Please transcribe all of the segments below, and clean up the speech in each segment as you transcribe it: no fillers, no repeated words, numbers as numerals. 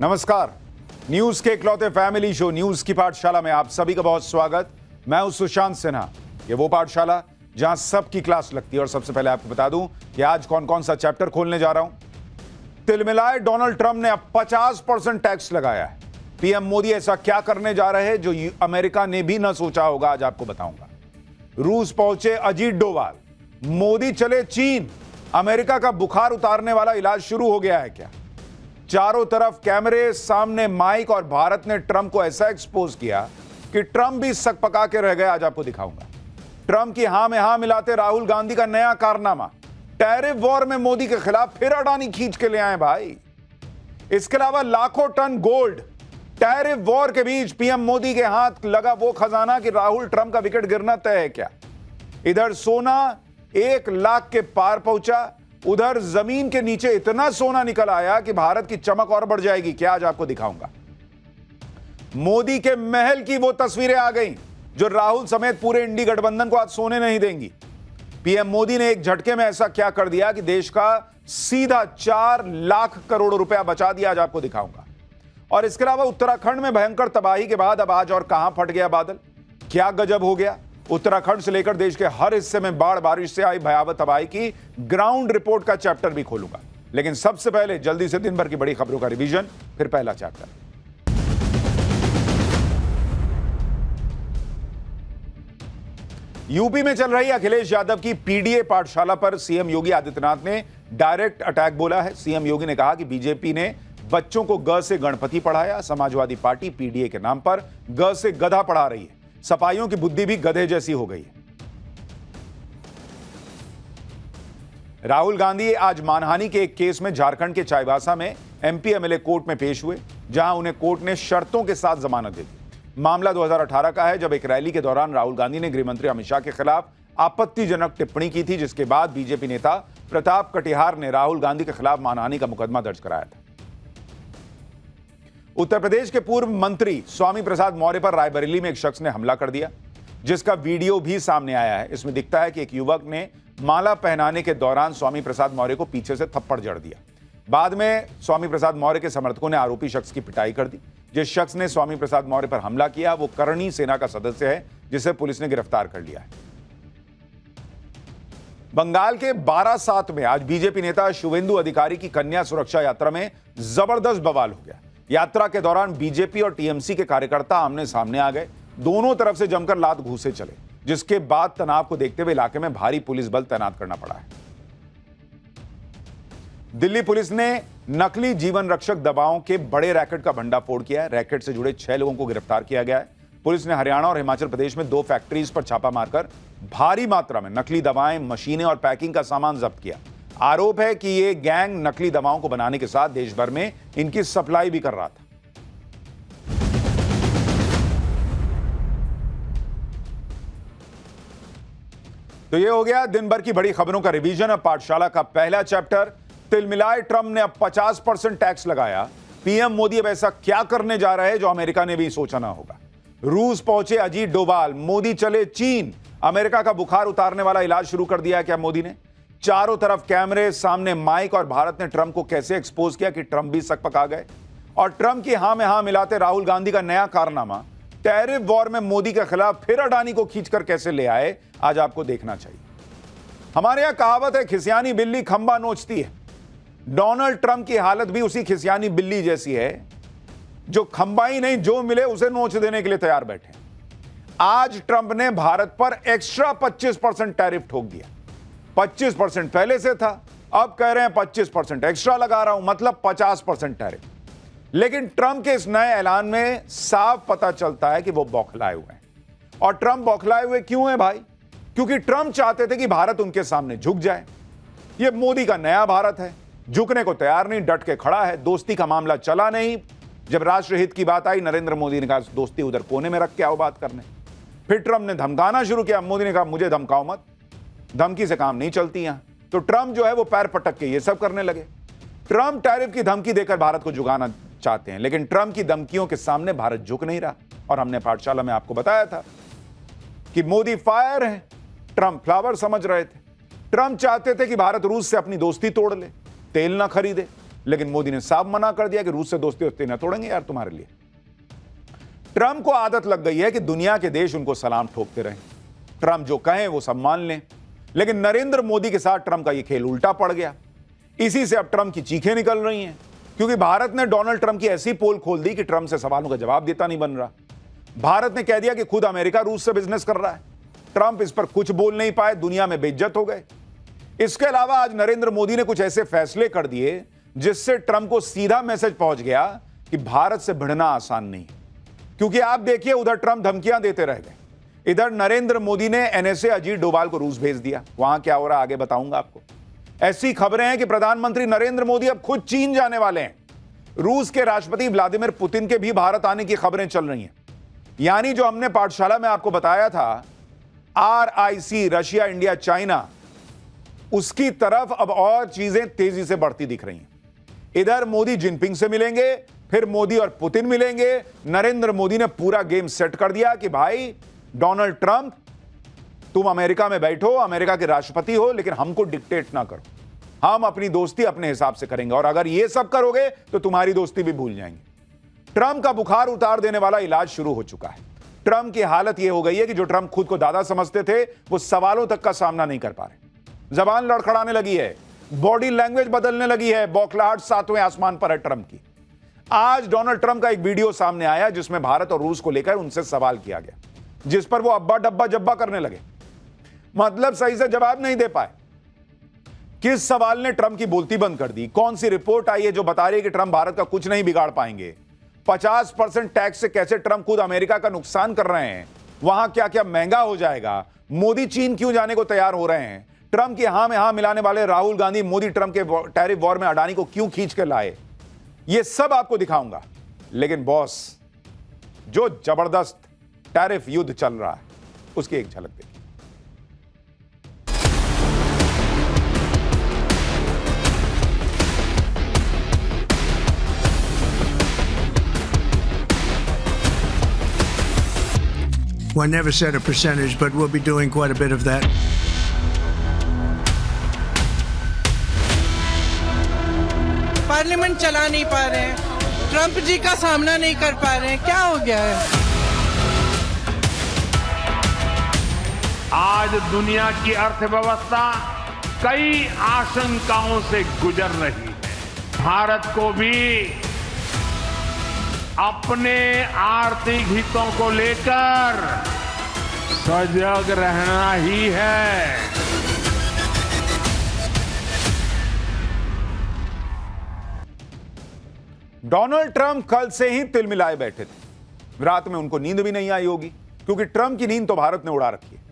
नमस्कार। न्यूज के इकलौते फैमिली शो न्यूज की पाठशाला में आप सभी का बहुत स्वागत। मैं हूं सुशांत सिन्हा। ये वो पाठशाला जहां सबकी क्लास लगती है। और सबसे पहले आपको बता दूं कि आज कौन कौन सा चैप्टर खोलने जा रहा हूं। तिलमिलाए डोनाल्ड ट्रंप ने अब 50% टैक्स लगाया है। पीएम मोदी ऐसा क्या करने जा रहे हैं जो अमेरिका ने भी न सोचा होगा, आज आपको बताऊंगा। रूस पहुंचे अजीत डोभाल, मोदी चले चीन, अमेरिका का बुखार उतारने वाला इलाज शुरू हो गया है क्या? चारों तरफ कैमरे, सामने माइक, और भारत ने ट्रंप को ऐसा एक्सपोज किया कि ट्रंप भी सक पका के रह गए। आज आपको दिखाऊंगा। ट्रंप की हां में हां मिलाते राहुल गांधी का नया कारनामा। टैरिफ वॉर में मोदी के खिलाफ फिर अडानी खींच के ले आए भाई। इसके अलावा लाखों टन गोल्ड। टैरिफ वॉर के बीच पीएम मोदी के हाथ लगा वो खजाना कि राहुल ट्रंप का विकेट गिरना तय है क्या? इधर सोना 1 लाख के पार पहुंचा, उधर जमीन के नीचे इतना सोना निकल आया कि भारत की चमक और बढ़ जाएगी क्या? आज आपको दिखाऊंगा। मोदी के महल की वो तस्वीरें आ गई जो राहुल समेत पूरे इंडी गठबंधन को आज सोने नहीं देंगी। पीएम मोदी ने एक झटके में ऐसा क्या कर दिया कि देश का सीधा 4 लाख करोड़ रुपया बचा दिया। आज आपको दिखाऊंगा। और इसके अलावा उत्तराखंड में भयंकर तबाही के बाद अब आज और कहां फट गया बादल, क्या गजब हो गया। उत्तराखंड से लेकर देश के हर हिस्से में बाढ़ बारिश से आई भयावह तबाही की ग्राउंड रिपोर्ट का चैप्टर भी खोलूंगा। लेकिन सबसे पहले जल्दी से दिन भर की बड़ी खबरों का रिवीजन, फिर पहला चैप्टर। यूपी में चल रही अखिलेश यादव की पीडीए पाठशाला पर सीएम योगी आदित्यनाथ ने डायरेक्ट अटैक बोला है। सीएम योगी ने कहा कि बीजेपी ने बच्चों को ग से गणपति पढ़ाया, समाजवादी पार्टी पीडीए के नाम पर ग से गधा पढ़ा रही है। सपाइयों की बुद्धि भी गधे जैसी हो गई है। राहुल गांधी आज मानहानि के एक केस में झारखंड के चाईबासा में एमपी एमएलए कोर्ट में पेश हुए, जहां उन्हें कोर्ट ने शर्तों के साथ जमानत दे दी। मामला 2018 का है, जब एक रैली के दौरान राहुल गांधी ने गृहमंत्री अमित शाह के खिलाफ आपत्तिजनक टिप्पणी की थी, जिसके बाद बीजेपी नेता प्रताप कटिहार ने राहुल गांधी के खिलाफ मानहानि का मुकदमा दर्ज कराया था। उत्तर प्रदेश के पूर्व मंत्री स्वामी प्रसाद मौर्य पर रायबरेली में एक शख्स ने हमला कर दिया, जिसका वीडियो भी सामने आया है। इसमें दिखता है कि एक युवक ने माला पहनाने के दौरान स्वामी प्रसाद मौर्य को पीछे से थप्पड़ जड़ दिया। बाद में स्वामी प्रसाद मौर्य के समर्थकों ने आरोपी शख्स की पिटाई कर दी। जिस शख्स ने स्वामी प्रसाद मौर्य पर हमला किया वो करणी सेना का सदस्य है, जिसे पुलिस ने गिरफ्तार कर लिया है। बंगाल के बारासात में आज बीजेपी नेता शुवेंदु अधिकारी की कन्या सुरक्षा यात्रा में जबरदस्त बवाल हो गया। यात्रा के दौरान बीजेपी और टीएमसी के कार्यकर्ता आमने सामने आ गए। दोनों तरफ से जमकर लात घूंसे चले, जिसके बाद तनाव को देखते हुए इलाके में भारी पुलिस बल तैनात करना पड़ा है। दिल्ली पुलिस ने नकली जीवन रक्षक दवाओं के बड़े रैकेट का भंडाफोड़ किया है। रैकेट से जुड़े 6 लोगों को गिरफ्तार किया गया है। पुलिस ने हरियाणा और हिमाचल प्रदेश में 2 फैक्ट्रीज पर छापा मारकर भारी मात्रा में नकली दवाएं, मशीनें और पैकिंग का सामान जब्त किया। आरोप है कि यह गैंग नकली दवाओं को बनाने के साथ देश भर में इनकी सप्लाई भी कर रहा था। तो यह हो गया दिन भर की बड़ी खबरों का रिवीजन। अब पाठशाला का पहला चैप्टर। तिलमिलाए ट्रंप ने अब 50% टैक्स लगाया। पीएम मोदी अब ऐसा क्या करने जा रहे हैं जो अमेरिका ने भी सोचा ना होगा। रूस पहुंचे अजीत डोभाल, मोदी चले चीन, अमेरिका का बुखार उतारने वाला इलाज शुरू कर दिया क्या मोदी ने? चारों तरफ कैमरे, सामने माइक, और भारत ने ट्रंप को कैसे एक्सपोज किया कि ट्रंप भी सक पका गए। और ट्रंप की हां में हां मिलाते राहुल गांधी का नया कारनामा। टैरिफ वॉर में मोदी के खिलाफ फिर अडानी को खींचकर कैसे ले आए, आज आपको देखना चाहिए। हमारे यहां कहावत है, खिसियानी बिल्ली खंबा नोचती है। डोनाल्ड ट्रंप की हालत भी उसी खिसियानी बिल्ली जैसी है, जो खंबा ही नहीं, जो मिले उसे नोच देने के लिए तैयार बैठे। आज ट्रंप ने भारत पर एक्स्ट्रा 25% टैरिफ ठोक दिया। 25% पहले से था, अब कह रहे हैं 25% एक्स्ट्रा लगा रहा हूं, मतलब 50% टैरिफ। लेकिन ट्रंप के इस नए ऐलान में साफ पता चलता है कि वो बौखलाए हुए हैं। और ट्रंप बौखलाए हुए क्यों हैं भाई? क्योंकि ट्रंप चाहते थे कि भारत उनके सामने झुक जाए। ये मोदी का नया भारत है, झुकने को तैयार नहीं, डट के खड़ा है। दोस्ती का मामला चला नहीं। जब राष्ट्रहित की बात आई, नरेंद्र मोदी ने कहा दोस्ती उधर कोने में रख के आओ बात करने। फिर ट्रंप ने धमकाना शुरू किया। मोदी ने कहा मुझे धमकाओ मत, धमकी से काम नहीं चलती यहां। तो ट्रंप जो है वो पैर पटक के ये सब करने लगे। ट्रंप टैरिफ की धमकी देकर भारत को झुकाना चाहते हैं, लेकिन ट्रंप की धमकियों के सामने भारत झुक नहीं रहा। और हमने पाठशाला में आपको बताया था कि मोदी फायर है, ट्रंप फ्लावर समझ रहे थे। ट्रंप चाहते थे कि भारत रूस से अपनी दोस्ती तोड़ ले, तेल ना खरीदे, लेकिन मोदी ने साफ मना कर दिया कि रूस से दोस्ती वोस्ती न तोड़ेंगे यार तुम्हारे लिए। ट्रंप को आदत लग गई है कि दुनिया के देश उनको सलाम ठोकते रहें, ट्रंप जो कहें वो सब मान लें। लेकिन नरेंद्र मोदी के साथ ट्रंप का ये खेल उल्टा पड़ गया। इसी से अब ट्रंप की चीखें निकल रही हैं, क्योंकि भारत ने डोनाल्ड ट्रंप की ऐसी पोल खोल दी कि ट्रंप से सवालों का जवाब देता नहीं बन रहा। भारत ने कह दिया कि खुद अमेरिका रूस से बिजनेस कर रहा है। ट्रंप इस पर कुछ बोल नहीं पाए, दुनिया में बेइज्जत हो गए। इसके अलावा आज नरेंद्र मोदी ने कुछ ऐसे फैसले कर दिए जिससे ट्रंप को सीधा मैसेज पहुंच गया कि भारत से भिड़ना आसान नहीं। क्योंकि आप देखिए, उधर ट्रंप धमकियां देते रह गए, इधर नरेंद्र मोदी ने एनएसए अजीत डोभाल को रूस भेज दिया। वहां क्या हो रहा आगे बताऊंगा आपको। ऐसी खबरें हैं कि प्रधानमंत्री नरेंद्र मोदी अब खुद चीन जाने वाले हैं। रूस के राष्ट्रपति व्लादिमीर पुतिन के भी भारत आने की खबरें चल रही हैं। यानी जो हमने पाठशाला में आपको बताया था, RIC रशिया इंडिया चाइना, उसकी तरफ अब और चीजें तेजी से बढ़ती दिख रही हैं। इधर मोदी जिनपिंग से मिलेंगे, फिर मोदी और पुतिन मिलेंगे। नरेंद्र मोदी ने पूरा गेम सेट कर दिया कि भाई डोनाल्ड ट्रंप, तुम अमेरिका में बैठो, अमेरिका के राष्ट्रपति हो, लेकिन हमको डिक्टेट ना करो। हम अपनी दोस्ती अपने हिसाब से करेंगे, और अगर ये सब करोगे तो तुम्हारी दोस्ती भी भूल जाएंगे। ट्रंप का बुखार उतार देने वाला इलाज शुरू हो चुका है। ट्रंप की हालत यह हो गई है कि जो ट्रंप खुद को दादा समझते थे, वो सवालों तक का सामना नहीं कर पा रहे। जबान लड़खड़ाने लगी है, बॉडी लैंग्वेज बदलने लगी है, बौखलाहट सातवें आसमान पर है ट्रंप की। आज डोनाल्ड ट्रंप का एक वीडियो सामने आया जिसमें भारत और रूस को लेकर उनसे सवाल किया गया, जिस पर वो अब्बा डब्बा जब्बा करने लगे, मतलब सही से जवाब नहीं दे पाए। किस सवाल ने ट्रंप की बोलती बंद कर दी? कौन सी रिपोर्ट आई है जो बता रही है कि ट्रंप भारत का कुछ नहीं बिगाड़ पाएंगे? 50% टैक्स से कैसे ट्रंप खुद अमेरिका का नुकसान कर रहे हैं? वहां क्या क्या महंगा हो जाएगा? मोदी चीन क्यों जाने को तैयार हो रहे हैं? ट्रंप की हां में हां मिलाने वाले राहुल गांधी मोदी ट्रंप के टैरिफ वॉर में अडानी को क्यों खींच के लाए? ये सब आपको दिखाऊंगा। लेकिन बॉस, जो जबरदस्त टैरिफ युद्ध चल रहा है उसकी एक झलक देखिए। Well, I never said a percentage, but we'll be doing quite a bit of that. Parliament चला नहीं पा रहे हैं, ट्रंप जी का सामना नहीं कर पा रहे हैं, क्या हो गया है? आज दुनिया की अर्थव्यवस्था कई आशंकाओं से गुजर रही है। भारत को भी अपने आर्थिक हितों को लेकर सजग रहना ही है। डोनाल्ड ट्रंप कल से ही तिलमिलाए बैठे थे। रात में उनको नींद भी नहीं आई होगी, क्योंकि ट्रंप की नींद तो भारत ने उड़ा रखी है।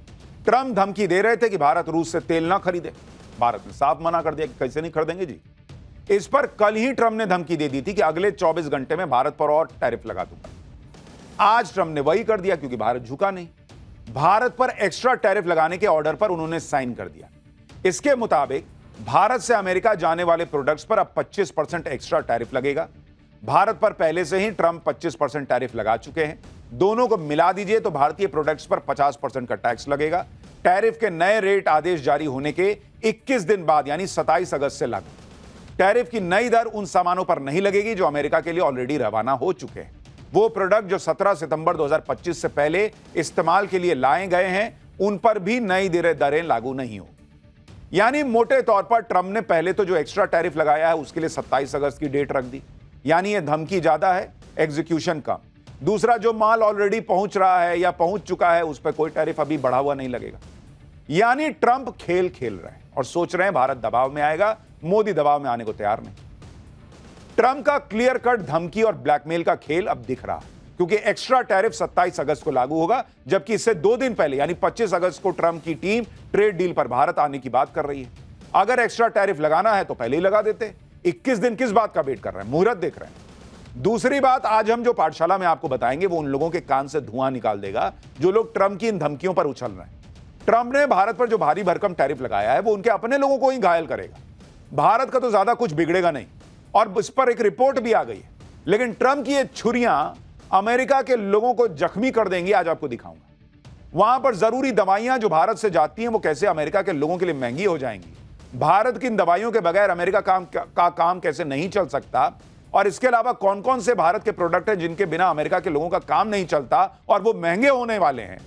ट्रंप धमकी दे रहे थे कि भारत रूस से तेल ना खरीदे। भारत ने साफ मना कर दिया कि कैसे नहीं खरीदेंगे जी। इस पर कल ही ट्रंप ने धमकी दे दी थी कि अगले 24 घंटे में भारत पर और टैरिफ लगा दूंगा। आज ट्रंप ने वही कर दिया, क्योंकि भारत झुका नहीं। भारत पर एक्स्ट्रा टैरिफ लगाने के ऑर्डर पर उन्होंने साइन कर दिया। इसके मुताबिक भारत से अमेरिका जाने वाले प्रोडक्ट्स पर अब 25% एक्स्ट्रा टैरिफ लगेगा। भारत पर पहले से ही ट्रंप 25% टैरिफ लगा चुके हैं। दोनों को मिला दीजिए तो भारतीय प्रोडक्ट्स पर 50% का टैक्स लगेगा। टैरिफ के नए रेट आदेश जारी होने के 21 दिन बाद, यानी 27 अगस्त से लागू। टैरिफ की नई दर उन सामानों पर नहीं लगेगी जो अमेरिका के लिए ऑलरेडी रवाना हो चुके हैं। वो प्रोडक्ट जो 17 सितंबर 2025 से पहले इस्तेमाल के लिए लाए गए हैं, उन पर भी नई दरें लागू नहीं हो। यानी मोटे तौर पर ट्रंप ने पहले तो जो एक्स्ट्रा टैरिफ लगाया है उसके लिए 27 अगस्त की डेट रख दी। यानी यह धमकी ज्यादा है, एग्जीक्यूशन कम। दूसरा, जो माल ऑलरेडी पहुंच रहा है या पहुंच चुका है उस पर कोई टैरिफ अभी बढ़ा हुआ नहीं लगेगा। यानी ट्रंप खेल खेल रहे हैं और सोच रहे हैं भारत दबाव में आएगा, मोदी दबाव में आने को तैयार नहीं। ट्रंप का क्लियर कट धमकी और ब्लैकमेल का खेल अब दिख रहा है, क्योंकि एक्स्ट्रा टैरिफ 27 अगस्त को लागू होगा, जबकि इससे 2 दिन पहले यानी 25 अगस्त को ट्रंप की टीम ट्रेड डील पर भारत आने की बात कर रही है। अगर एक्स्ट्रा टैरिफ लगाना है तो पहले ही लगा देते। 21 दिन किस बात का वेट कर रहे हैं? मुहूर्त देख रहे हैं। दूसरी बात, आज हम जो पाठशाला में आपको बताएंगे वो उन लोगों के कान से धुआं निकाल देगा जो लोग ट्रंप की इन धमकियों पर उछल रहे हैं। ट्रंप ने भारत पर जो भारी भरकम टैरिफ लगाया है वो उनके अपने लोगों को ही घायल करेगा। भारत का तो ज्यादा कुछ बिगड़ेगा नहीं, और इस पर एक रिपोर्ट भी आ गई है। लेकिन ट्रंप की ये छुरियां अमेरिका के लोगों को जख्मी कर देंगी। आज आपको दिखाऊंगा वहां पर जरूरी दवाइयां जो भारत से जाती हैं वो कैसे अमेरिका के लोगों के लिए महंगी हो जाएंगी। भारत की इन दवाइयों के बगैर अमेरिका का काम कैसे नहीं चल सकता, और इसके अलावा कौन कौन से भारत के प्रोडक्ट हैं जिनके बिना अमेरिका के लोगों का काम नहीं चलता और वो महंगे होने वाले हैं,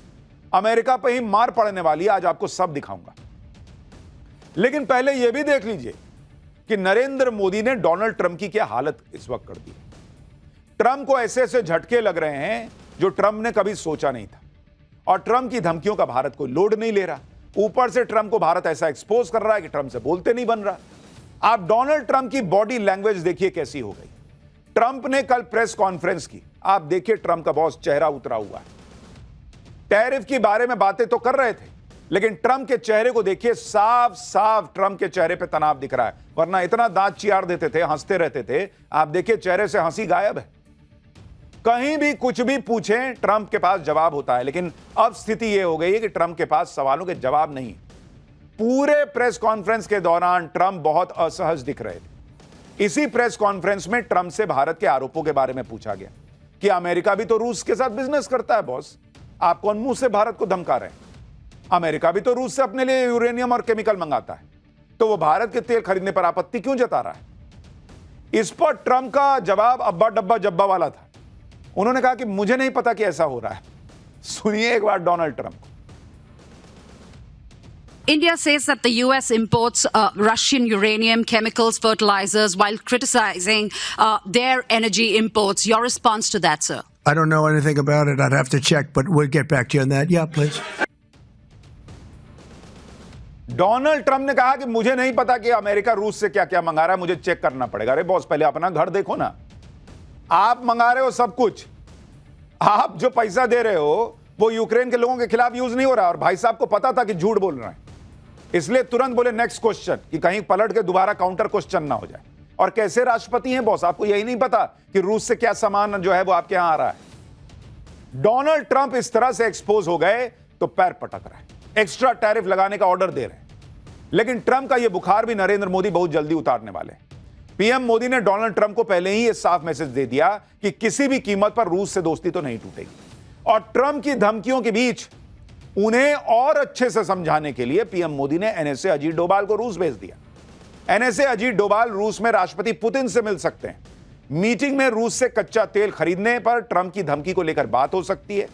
अमेरिका पे ही मार पड़ने वाली है, आज आपको सब दिखाऊंगा। लेकिन पहले यह भी देख लीजिए कि नरेंद्र मोदी ने डोनाल्ड ट्रंप की क्या हालत इस वक्त कर दी। ट्रंप को ऐसे ऐसे झटके लग रहे हैं जो ट्रंप ने कभी सोचा नहीं था, और ट्रंप की धमकियों का भारत कोई लोड नहीं ले रहा। ऊपर से ट्रंप को भारत ऐसा एक्सपोज कर रहा है कि ट्रंप से बोलते नहीं बन रहा। आप डोनाल्ड ट्रंप की बॉडी लैंग्वेज देखिए कैसी हो गई। ट्रंप ने कल प्रेस कॉन्फ्रेंस की, आप देखिए ट्रंप का बॉस चेहरा उतरा हुआ है। टैरिफ के बारे में बातें तो कर रहे थे, लेकिन ट्रंप के चेहरे को देखिए, साफ साफ ट्रंप के चेहरे पे तनाव दिख रहा है। वरना इतना दांत चियार देते थे, हंसते रहते थे, आप देखिए चेहरे से हंसी गायब है। कहीं भी कुछ भी पूछें ट्रंप के पास जवाब होता है, लेकिन अब स्थिति यह हो गई है कि ट्रंप के पास सवालों के जवाब नहीं। पूरे प्रेस कॉन्फ्रेंस के दौरान ट्रंप बहुत असहज दिख रहे थे। इसी प्रेस कॉन्फ्रेंस में ट्रंप से भारत के आरोपों के बारे में पूछा गया कि अमेरिका भी तो रूस के साथ बिजनेस करता है बॉस, आप कौन मुंह से भारत को धमका रहे हैं? अमेरिका भी तो रूस से अपने लिए यूरेनियम और केमिकल मंगाता है, तो वो भारत के तेल खरीदने पर आपत्ति क्यों जता रहा है? इस पर ट्रंप का जवाब अब्बा डब्बा जब्बा वाला था। उन्होंने कहा कि मुझे नहीं पता कि ऐसा हो रहा है। सुनिए एक बार Donald Trump. India says that the U.S. imports Russian uranium, chemicals, fertilizers, while criticizing their energy imports. Your response to that, sir? I don't know anything about it. I'd have to check, but we'll get back to you on that. Yeah, please. Donald Trump ने कहा कि मुझे नहीं पता कि America रूस से क्या क्या मंगा रहा है, मुझे चेक करना पड़ेगा। अरे बॉस, पहले अपना घर देखो ना। आप मंगा रहे हो सब कुछ, आप जो पैसा दे रहे हो वो यूक्रेन के लोगों के खिलाफ यूज नहीं हो रहा, और भाई साहब को पता था कि झूठ बोल रहा है, इसलिए तुरंत बोले नेक्स्ट क्वेश्चन, कि कहीं पलट के दोबारा काउंटर क्वेश्चन ना हो जाए। और कैसे राष्ट्रपति हैं बॉस, आपको यही नहीं पता कि रूस से क्या सामान जो है वो आपके यहां आ रहा है? डोनाल्ड ट्रंप इस तरह से एक्सपोज हो गए तो पैर पटक रहे हैं, एक्स्ट्रा टैरिफ लगाने का ऑर्डर दे रहे हैं। लेकिन ट्रंप का यह बुखार भी नरेंद्र मोदी बहुत जल्दी उतारने वाले हैं। पीएम मोदी ने डोनाल्ड ट्रंप को पहले ही यह साफ मैसेज दे दिया कि किसी भी कीमत पर रूस से दोस्ती तो नहीं टूटेगी। और ट्रंप की धमकियों के बीच उन्हें और अच्छे से समझाने के लिए पीएम मोदी ने एनएसए अजीत डोभाल को रूस भेज दिया। एनएसए अजीत डोभाल रूस में राष्ट्रपति पुतिन से मिल सकते हैं। मीटिंग में रूस से कच्चा तेल खरीदने पर ट्रंप की धमकी को लेकर बात हो सकती है।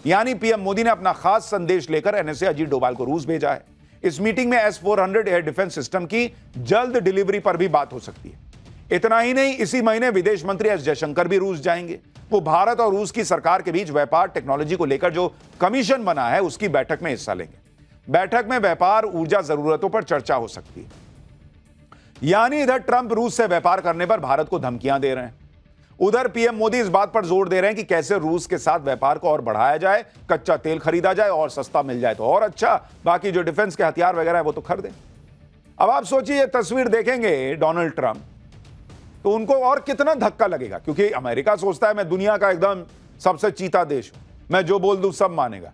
यानी पीएम मोदी ने अपना खास संदेश लेकर एनएसए अजीत डोभाल को रूस भेजा है। इस मीटिंग में S-400 एयर डिफेंस सिस्टम की जल्द डिलीवरी पर भी बात हो सकती है। इतना ही नहीं, इसी महीने विदेश मंत्री एस जयशंकर भी रूस जाएंगे। वो भारत और रूस की सरकार के बीच व्यापार टेक्नोलॉजी को लेकर जो कमीशन बना है उसकी बैठक में हिस्सा लेंगे। बैठक में व्यापार ऊर्जा जरूरतों पर चर्चा हो सकती है। यानी इधर ट्रंप रूस से व्यापार करने पर भारत को धमकियां दे रहे हैं, उधर पीएम मोदी इस बात पर जोर दे रहे हैं कि कैसे रूस के साथ व्यापार को और बढ़ाया जाए, कच्चा तेल खरीदा जाए और सस्ता मिल जाए तो और अच्छा, बाकी जो डिफेंस के हथियार वगैरह है वो तो खरीदें। अब आप सोचिए, ये तस्वीर देखेंगे डोनाल्ड ट्रंप तो उनको और कितना धक्का लगेगा, क्योंकि अमेरिका सोचता है मैं दुनिया का एकदम सबसे चीता देश हूं, मैं जो बोल दूं सब मानेगा।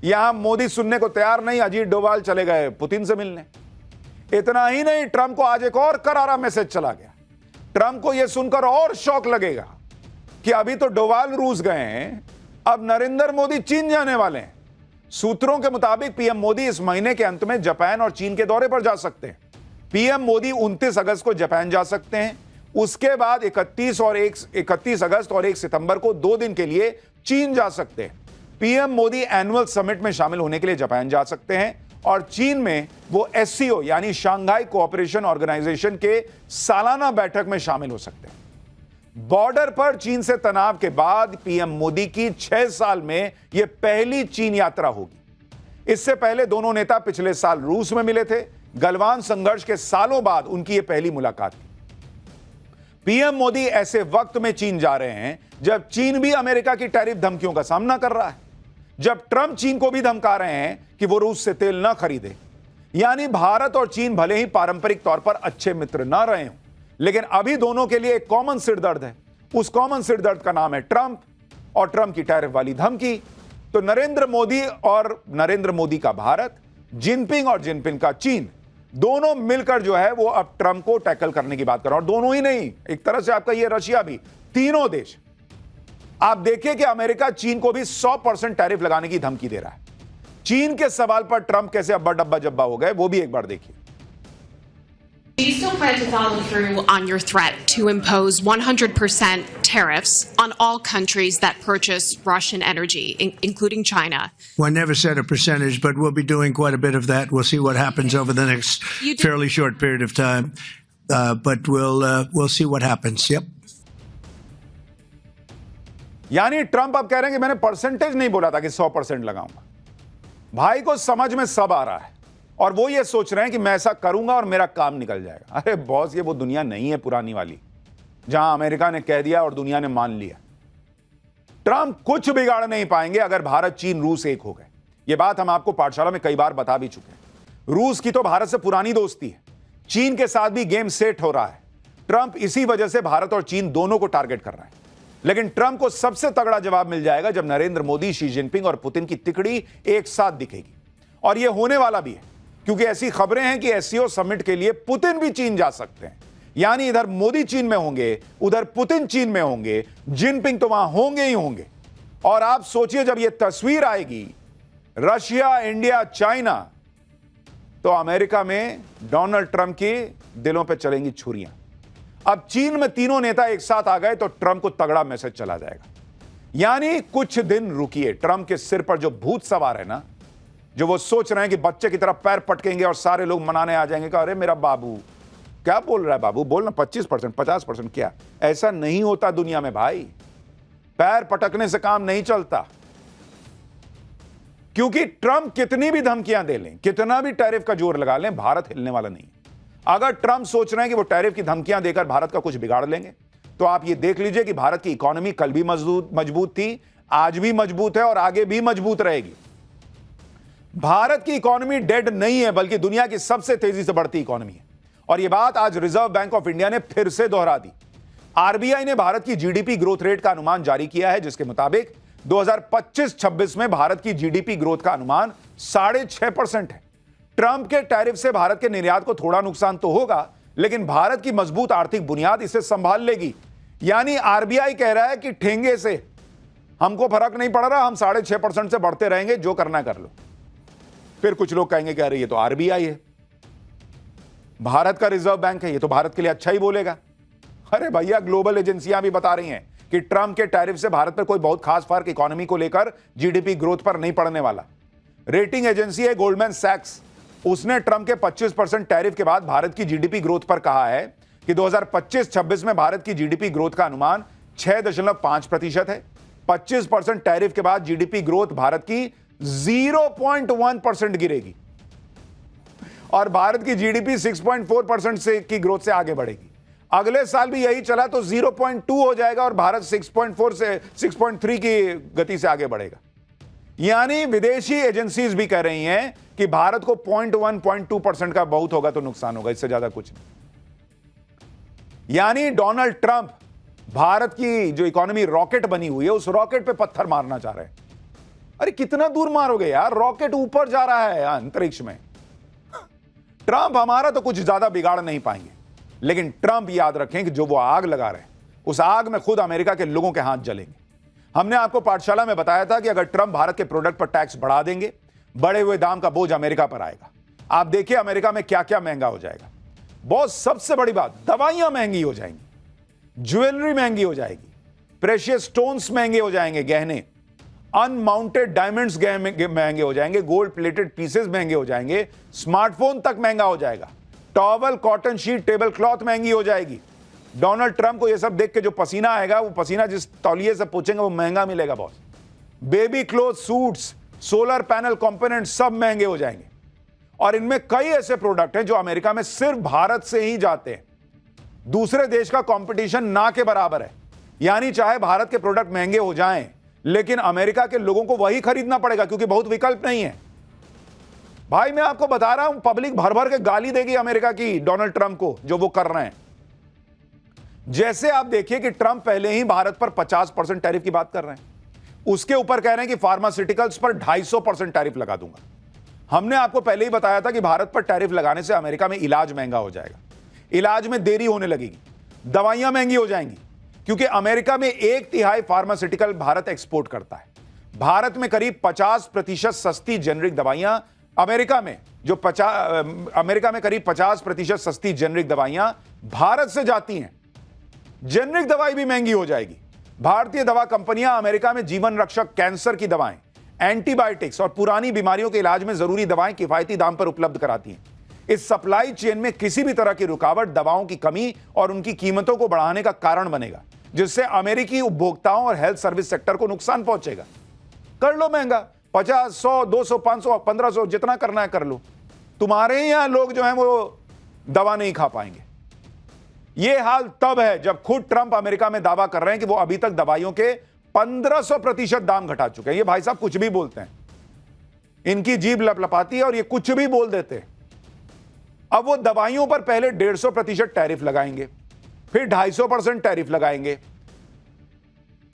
यहां मोदी सुनने को तैयार नहीं, अजीत डोभाल चले गए पुतिन से मिलने। इतना ही नहीं, ट्रंप को आज एक और करारा मैसेज चला गया। ट्रंप को यह सुनकर और शौक लगेगा कि अभी तो डोभाल रूस गए हैं, अब नरेंद्र मोदी चीन जाने वाले हैं। सूत्रों के मुताबिक पीएम मोदी इस महीने के अंत में जापान और चीन के दौरे पर जा सकते हैं। पीएम मोदी 29 अगस्त को जापान जा सकते हैं, उसके बाद 31 अगस्त और 1 सितंबर को 2 दिन के लिए चीन जा सकते हैं। पीएम मोदी एनुअल समिट में शामिल होने के लिए जापान जा सकते हैं, और चीन में वो SCO यानी शांघाई कोऑपरेशन ऑर्गेनाइजेशन के सालाना बैठक में शामिल हो सकते हैं। बॉर्डर पर चीन से तनाव के बाद पीएम मोदी की 6 साल में यह पहली चीन यात्रा होगी। इससे पहले दोनों नेता पिछले साल रूस में मिले थे। गलवान संघर्ष के सालों बाद उनकी यह पहली मुलाकात थी। पीएम मोदी ऐसे वक्त में चीन जा रहे हैं जब चीन भी अमेरिका की टैरिफ धमकियों का सामना कर रहा है, जब ट्रंप चीन को भी धमका रहे हैं कि वो रूस से तेल ना खरीदे। यानी भारत और चीन भले ही पारंपरिक तौर पर अच्छे मित्र ना रहे हों, लेकिन अभी दोनों के लिए एक कॉमन सिरदर्द है। उस कॉमन सिरदर्द का नाम है ट्रंप, और ट्रंप की टैरिफ वाली धमकी। तो नरेंद्र मोदी और नरेंद्र मोदी का भारत, जिनपिंग और जिनपिंग का चीन, दोनों मिलकर जो है वो अब ट्रंप को टैकल करने की बात कर रहे हैं। और दोनों ही नहीं, एक तरह से आपका ये रशिया भी, तीनों देश। आप देखिए कि अमेरिका चीन को भी 100% टैरिफ लगाने की धमकी दे रहा है। चीन के सवाल पर ट्रंप कैसे अब्बा डब्बा जब्बा हो गए वो भी एक बार देखिए। Do you still plan to follow through on your threat to impose 100% tariffs on all countries that purchase Russian energy, including China? One never said a percentage, but we'll be doing quite a bit of that. We'll see what happens over the next fairly short period of time. But we'll see what happens. Yep. यानी Trump अब कह रहे हैं कि मैंने percentage नहीं बोला था कि 100% लगाऊंगा। भाई को समझ में सब आ रहा है और वो ये सोच रहे हैं कि मैं ऐसा करूंगा और मेरा काम निकल जाएगा। अरे बॉस, ये वो दुनिया नहीं है पुरानी वाली जहां अमेरिका ने कह दिया और दुनिया ने मान लिया। ट्रंप कुछ बिगाड़ नहीं पाएंगे अगर भारत, चीन, रूस एक हो गए। ये बात हम आपको पाठशाला में कई बार बता भी चुके हैं। रूस की तो भारत से पुरानी दोस्ती है, चीन के साथ भी गेम सेट हो रहा है। ट्रंप इसी वजह से भारत और चीन दोनों को टारगेट कर रहा है। लेकिन ट्रंप को सबसे तगड़ा जवाब मिल जाएगा जब नरेंद्र मोदी, शी जिनपिंग और पुतिन की तिकड़ी एक साथ दिखेगी। और यह होने वाला भी है, क्योंकि ऐसी खबरें हैं कि एससीओ समिट के लिए पुतिन भी चीन जा सकते हैं। यानी इधर मोदी चीन में होंगे, उधर पुतिन चीन में होंगे, जिनपिंग तो वहां होंगे ही होंगे। और आप सोचिए जब यह तस्वीर आएगी रशिया, इंडिया, चाइना, तो अमेरिका में डोनाल्ड ट्रंप के दिलों पे चलेंगी छुरियां। अब चीन में तीनों नेता एक साथ आ गए तो ट्रंप को तगड़ा मैसेज चला जाएगा। यानी कुछ दिन रुकिए, ट्रंप के सिर पर जो भूत सवार है ना, जो वो सोच रहे हैं कि बच्चे की तरह पैर पटकेंगे और सारे लोग मनाने आ जाएंगे कि अरे मेरा बाबू क्या बोल रहा है, बाबू बोलना 25%, 50%, क्या ऐसा नहीं होता दुनिया में भाई। पैर पटकने से काम नहीं चलता, क्योंकि ट्रंप कितनी भी धमकियां दे लें, कितना भी टैरिफ का जोर लगा लें, भारत हिलने वाला नहीं। अगर ट्रंप सोच रहे हैं कि वो टैरिफ की धमकियां देकर भारत का कुछ बिगाड़ लेंगे, तो आप ये देख लीजिए कि भारत की इकोनॉमी कल भी मजबूत थी, आज भी मजबूत है और आगे भी मजबूत रहेगी। भारत की इकोनॉमी डेड नहीं है, बल्कि दुनिया की सबसे तेजी से बढ़ती इकोनॉमी है। और यह बात आज रिजर्व बैंक ऑफ इंडिया ने फिर से दोहरा दी। आरबीआई ने भारत की जीडीपी ग्रोथ रेट का अनुमान जारी किया है, जिसके मुताबिक 2025-26 में भारत की जीडीपी ग्रोथ का अनुमान 6.5% है। ट्रंप के टैरिफ से भारत के निर्यात को थोड़ा नुकसान तो होगा, लेकिन भारत की मजबूत आर्थिक बुनियाद इसे संभाल लेगी। यानी आरबीआई कह रहा है कि ठेंगे से हमको फर्क नहीं पड़ रहा, हम 6.5% से बढ़ते रहेंगे, जो करना कर लो। फिर कुछ लोग कहेंगे कि अरे ये तो आरबीआई है, भारत का रिजर्व बैंक है, ये तो भारत के लिए अच्छा ही बोलेगा। अरे भैया, ग्लोबल एजेंसियां भी बता रही हैं कि ट्रंप के टैरिफ से भारत पर कोई बहुत खास फर्क इकोनॉमी को लेकर, जीडीपी ग्रोथ पर नहीं पड़ने वाला। रेटिंग एजेंसी है गोल्डमैन सैक्स, उसने ट्रंप के 25% टैरिफ के बाद भारत की जीडीपी ग्रोथ पर कहा है कि 2025-26 में भारत की जीडीपी ग्रोथ का अनुमान 6.5% है। 25% टैरिफ के बाद जीडीपी ग्रोथ भारत की 0.1% गिरेगी और भारत की जीडीपी 6.4% से की ग्रोथ से आगे बढ़ेगी। अगले साल भी यही चला तो 0.2 हो जाएगा और भारत 6.4 से 6.3 की गति से आगे बढ़ेगा। यानी विदेशी एजेंसीज भी कह रही हैं कि भारत को 0.1-0.2% का बहुत होगा तो नुकसान होगा, इससे ज्यादा कुछ नहीं। यानी डोनाल्ड ट्रंप भारत की जो इकोनॉमी रॉकेट बनी हुई है, उस रॉकेट पे पत्थर मारना चाह रहे हैं। अरे कितना दूर मारोगे यार, रॉकेट ऊपर जा रहा है अंतरिक्ष में। ट्रंप हमारा तो कुछ ज्यादा बिगाड़ नहीं पाएंगे, लेकिन ट्रंप याद रखें कि जो वो आग लगा रहे हैं, उस आग में खुद अमेरिका के लोगों के हाथ जलेंगे। हमने आपको पाठशाला में बताया था कि अगर ट्रंप भारत के प्रोडक्ट पर टैक्स बढ़ा देंगे, बढ़े हुए दाम का बोझ अमेरिका पर आएगा। आप देखिए अमेरिका में क्या क्या महंगा हो जाएगा। बहुत सबसे बड़ी बात, दवाइयां महंगी हो जाएंगी, ज्वेलरी महंगी हो जाएगी, प्रेशियस स्टोन्स महंगे हो जाएंगे, गहने, अनमाउंटेड डायमंड्स महंगे हो जाएंगे, गोल्ड प्लेटेड पीसेस महंगे हो जाएंगे, स्मार्टफोन तक महंगा हो जाएगा, towel, cotton sheet, table cloth महंगी हो जाएगी। डोनाल्ड ट्रंप को यह सब देख के जो पसीना आएगा, वो पसीना जिस तौलिए से पूछेंगे वो महंगा मिलेगा boss. Baby cloth, suits, solar panel component सब महंगे हो जाएंगे। और इनमें कई ऐसे प्रोडक्ट हैं जो अमेरिका में सिर्फ भारत से ही जाते हैं। दूसरे देश का कंपटीशन ना के बराबर है। यानी चाहे भारत के प्रोडक्ट महंगे हो जाएं, लेकिन अमेरिका के लोगों को वही खरीदना पड़ेगा, क्योंकि बहुत विकल्प नहीं है। भाई मैं आपको बता रहा हूं, पब्लिक भर भर के गाली देगी अमेरिका की डोनाल्ड ट्रंप को, जो वो कर रहे हैं। जैसे आप देखिए कि ट्रंप पहले ही भारत पर 50% टैरिफ की बात कर रहे हैं, उसके ऊपर कह रहे हैं कि फार्मास्यूटिकल्स पर 250% टैरिफ लगा दूंगा। हमने आपको पहले ही बताया था कि भारत पर टैरिफ लगाने से अमेरिका में इलाज महंगा हो जाएगा, इलाज में देरी होने लगेगी, दवाइयां महंगी हो जाएंगी, क्योंकि अमेरिका में 1/3 फार्मास्यूटिकल भारत एक्सपोर्ट करता है। भारत में करीब 50% सस्ती जेनरिक दवाइयां अमेरिका में अमेरिका में करीब 50% सस्ती जेनरिक दवाइयां भारत से जाती हैं। जेनरिक दवाई भी महंगी हो जाएगी। भारतीय दवा कंपनियां अमेरिका में जीवन रक्षक कैंसर की दवाएं, एंटीबायोटिक्स और पुरानी बीमारियों के इलाज में जरूरी दवाएं किफायती दाम पर उपलब्ध कराती हैं। इस सप्लाई चेन में किसी भी तरह की रुकावट दवाओं की कमी और उनकी कीमतों को बढ़ाने का कारण बनेगा, जिससे अमेरिकी उपभोक्ताओं और हेल्थ सर्विस सेक्टर को नुकसान पहुंचेगा। कर लो महंगा, 50, 100, 200, 500, 1500 जितना करना है कर लो। तुम्हारे यहां लोग जो हैं वो दवा नहीं खा पाएंगे। यह हाल तब है जब खुद ट्रंप अमेरिका में दावा कर रहे हैं कि वो अभी तक दवाइयों के 1500% दाम घटा चुके हैं। ये भाई साहब कुछ भी बोलते हैं, इनकी जीभ लपलपाती है और ये कुछ भी बोल देते हैं। अब वो दवाइयों पर पहले 150% टैरिफ लगाएंगे, फिर 250% टैरिफ लगाएंगे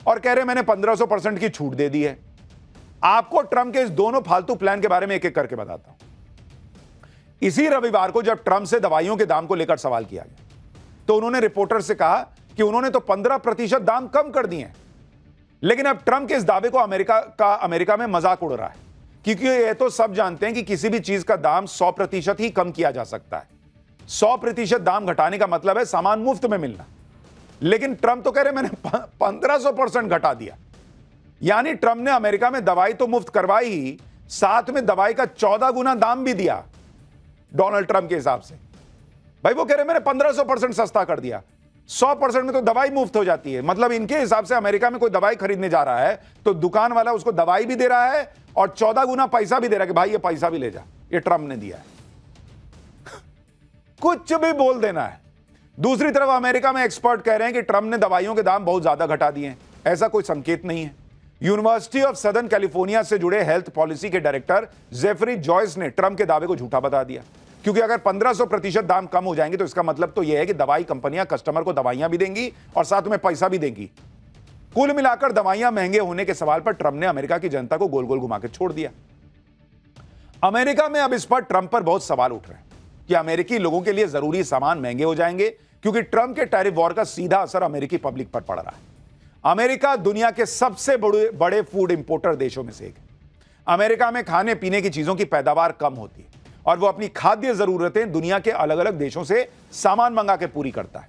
और कह रहे मैंने 1500% की छूट दे दी है। आपको ट्रंप के इस दोनों फालतू प्लान के बारे में एक एक करके बताता हूं। इसी रविवार को जब ट्रंप से दवाइयों के दाम को लेकर सवाल किया गया तो उन्होंने रिपोर्टर से कहा कि उन्होंने तो 15% दाम कम कर दिए हैं। लेकिन अब ट्रंप के इस दावे को अमेरिका में मजाक उड़ रहा है, क्योंकि ये तो सब जानते हैं कि किसी भी चीज का दाम 100% ही कम किया जा सकता है। 100% दाम घटाने का मतलब है सामान मुफ्त में मिलना। लेकिन ट्रंप तो कह रहे मैंने 1500% घटा दिया। यानी ट्रंप ने अमेरिका में दवाई तो मुफ्त करवाई ही, साथ में दवाई का 14 गुना दाम भी दिया डोनाल्ड ट्रंप के हिसाब से। भाई वो कह रहे मैंने 1500% सस्ता कर दिया। 100% में तो दवाई मुफ्त हो जाती है। मतलब इनके हिसाब से अमेरिका में कोई दवाई खरीदने जा रहा है तो दुकान वाला उसको दवाई भी दे रहा है और 14 गुना पैसा भी दे रहा है कि भाई ये पैसा भी ले जा, ये ट्रंप ने दिया है। कुछ भी बोल देना है। दूसरी तरफ अमेरिका में एक्सपर्ट कह रहे हैं कि ट्रंप ने दवाइयों के दाम बहुत ज्यादा घटा दिए हैं। ऐसा कोई संकेत नहीं है। यूनिवर्सिटी ऑफ सदर्न कैलिफोर्निया से जुड़े हेल्थ पॉलिसी के डायरेक्टर जेफरी जॉयस ने ट्रंप के दावे को झूठा बता दिया, क्योंकि अगर 1500% दाम कम हो जाएंगे तो इसका मतलब तो यह है कि दवाई कंपनियां कस्टमर को दवाइयां भी देंगी और साथ में पैसा भी देंगी। कुल मिलाकर दवाइयां महंगे होने के सवाल पर ट्रंप ने अमेरिका की जनता को गोल गोल घुमा के छोड़ दिया। अमेरिका में अब इस पर ट्रंप पर बहुत सवाल उठ रहे हैं कि अमेरिकी लोगों के लिए जरूरी सामान महंगे हो जाएंगे, क्योंकि ट्रंप के टैरिफ वॉर का सीधा असर अमेरिकी पब्लिक पर पड़ रहा है। अमेरिका दुनिया के सबसे बड़े फूड इंपोर्टर देशों में से एक है। अमेरिका में खाने पीने की चीजों की पैदावार कम होती है और वो अपनी खाद्य जरूरतें दुनिया के अलग अलग देशों से सामान मंगा के पूरी करता है।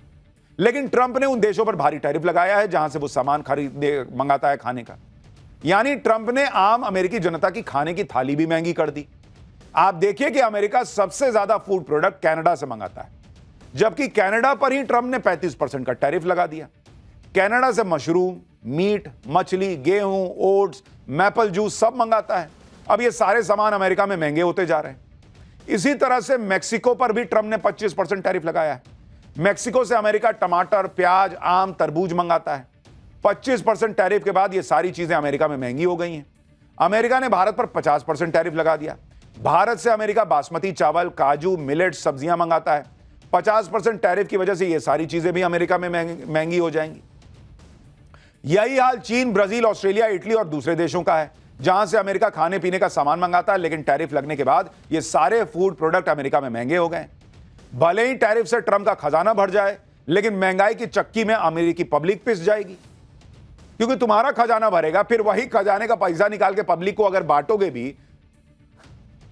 लेकिन ट्रंप ने उन देशों पर भारी टैरिफ लगाया है जहां से वो सामान मंगाता है खाने का। यानी ट्रंप ने आम अमेरिकी जनता की खाने की थाली भी महंगी कर दी। आप देखिए कि अमेरिका सबसे ज्यादा फूड प्रोडक्ट कनाडा से मंगाता है, जबकि कनाडा पर ही ट्रंप ने 35% का टैरिफ लगा दिया। कनाडा से मशरूम, मीट, मछली, गेहूं, ओट्स, मैपल जूस सब मंगाता है। अब ये सारे सामान अमेरिका में महंगे होते जा रहे हैं। इसी तरह से मेक्सिको पर भी ट्रंप ने 25% टैरिफ लगाया है। मेक्सिको से अमेरिका टमाटर, प्याज, आम, तरबूज मंगाता है। 25% टैरिफ के बाद ये सारी चीजें अमेरिका में महंगी हो गई हैं। अमेरिका ने भारत पर 50% टैरिफ लगा दिया। भारत से अमेरिका बासमती चावल, काजू, मिलेट, सब्जियां मंगाता है। 50% टैरिफ की वजह से ये सारी चीजें भी अमेरिका में महंगी हो जाएंगी। यही हाल चीन, ब्राजील, ऑस्ट्रेलिया, इटली और दूसरे देशों का है, जहां से अमेरिका खाने पीने का सामान मंगाता है, लेकिन टैरिफ लगने के बाद ये सारे फूड प्रोडक्ट अमेरिका में महंगे हो गए। भले ही टैरिफ से ट्रंप का खजाना भर जाए, लेकिन महंगाई की चक्की में अमेरिकी पब्लिक पिस जाएगी, क्योंकि तुम्हारा खजाना भरेगा, फिर वही खजाने का पैसा निकाल के पब्लिक को अगर बांटोगे भी,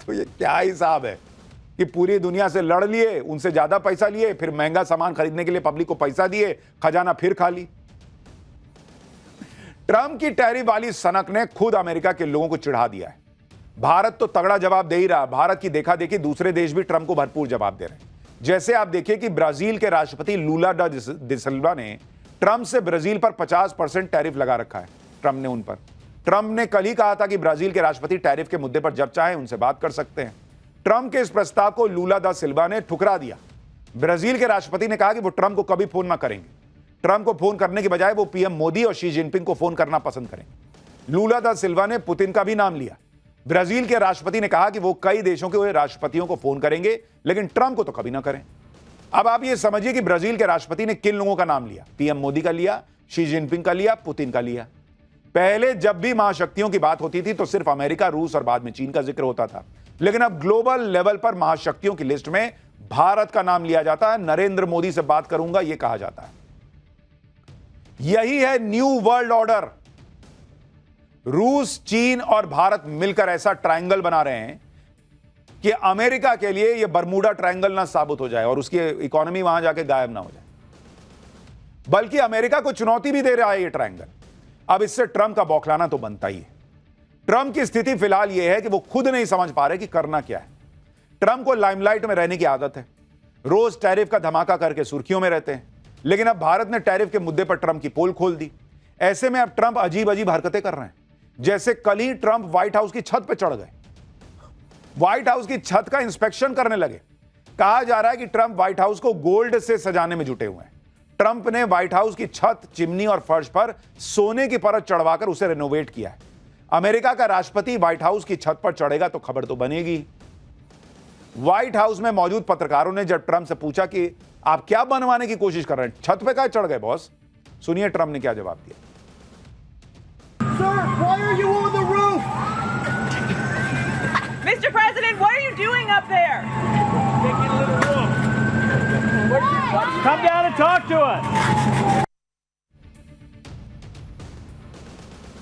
तो ये क्या हिसाब है कि पूरी दुनिया से लड़ लिए, उनसे ज्यादा पैसा लिए, फिर महंगा सामान खरीदने के लिए पब्लिक को पैसा दिए, खजाना फिर खाली। ट्रंप की टैरिफ वाली सनक ने खुद अमेरिका के लोगों को चिढ़ा दिया है। भारत तो तगड़ा जवाब दे ही रहा। भारत की देखा देखी दूसरे देश भी ट्रंप को भरपूर जवाब दे रहे हैं। जैसे आप देखिए कि ब्राजील के राष्ट्रपति लूला डा सिल्वा ने ट्रंप से ब्राजील पर 50% टैरिफ लगा रखा है। ट्रंप ने उन पर। ट्रंप ने कल ही कहा था कि ब्राजील के राष्ट्रपति टैरिफ के मुद्दे पर जब चाहे उनसे बात कर सकते हैं। ट्रंप के इस प्रस्ताव को लूला दा सिल्वा ने ठुकरा दिया। ब्राजील के राष्ट्रपति ने कहा कि वो ट्रंप को कभी फोन ना करेंगे। ट्रंप को फोन करने के बजाय वो पीएम मोदी और शी जिनपिंग को फोन करना पसंद करेंगे। लूला दा सिल्वा ने पुतिन का भी नाम लिया। ब्राजील के राष्ट्रपति ने कहा कि वो कई देशों के राष्ट्रपतियों को फोन करेंगे, लेकिन ट्रंप को तो कभी ना करें। अब आप ये समझिए कि ब्राजील के राष्ट्रपति ने किन लोगों का नाम लिया। पीएम मोदी का लिया, शी जिनपिंग का लिया, पुतिन का लिया। पहले जब भी महाशक्तियों की बात होती थी तो सिर्फ अमेरिका, रूस और बाद में चीन का जिक्र होता था, लेकिन अब ग्लोबल लेवल पर महाशक्तियों की लिस्ट में भारत का नाम लिया जाता है। नरेंद्र मोदी से बात करूंगा, यह कहा जाता है। यही है न्यू वर्ल्ड ऑर्डर। रूस, चीन और भारत मिलकर ऐसा ट्रायंगल बना रहे हैं कि अमेरिका के लिए यह बरमूडा ट्रायंगल ना साबित हो जाए और उसकी इकोनॉमी वहां जाके गायब ना हो जाए, बल्कि अमेरिका को चुनौती भी दे रहा है यह ट्रायंगल। अब इससे ट्रंप का बौखलाना तो बनता ही है। ट्रंप की स्थिति फिलहाल यह है कि वो खुद नहीं समझ पा रहे कि करना क्या है। ट्रंप को लाइमलाइट में रहने की आदत है, रोज टैरिफ का धमाका करके सुर्खियों में रहते हैं, लेकिन अब भारत ने टैरिफ के मुद्दे पर ट्रंप की पोल खोल दी। ऐसे में अब ट्रंप अजीब अजीब हरकतें कर रहे हैं, जैसे कल ही ट्रंप व्हाइट हाउस की छत पर चढ़ गए, व्हाइट हाउस की छत का इंस्पेक्शन करने लगे। कहा जा रहा है कि ट्रंप व्हाइट हाउस को गोल्ड से सजाने में जुटे हुए हैं। ट्रंप ने व्हाइट हाउस की छत, चिमनी और फर्श पर सोने की परत चढ़वाकर उसे रेनोवेट किया है। अमेरिका का राष्ट्रपति व्हाइट हाउस की छत पर चढ़ेगा तो खबर तो बनेगी। व्हाइट हाउस में मौजूद पत्रकारों ने जब ट्रंप से पूछा कि आप क्या बनवाने की कोशिश कर रहे हैं, छत पे क्या चढ़ गए बॉस? सुनिए ट्रंप ने क्या जवाब दिया। Sir, why are you on the roof? Mr. President, what are you doing up there? Taking a little roof. Come down and talk to us.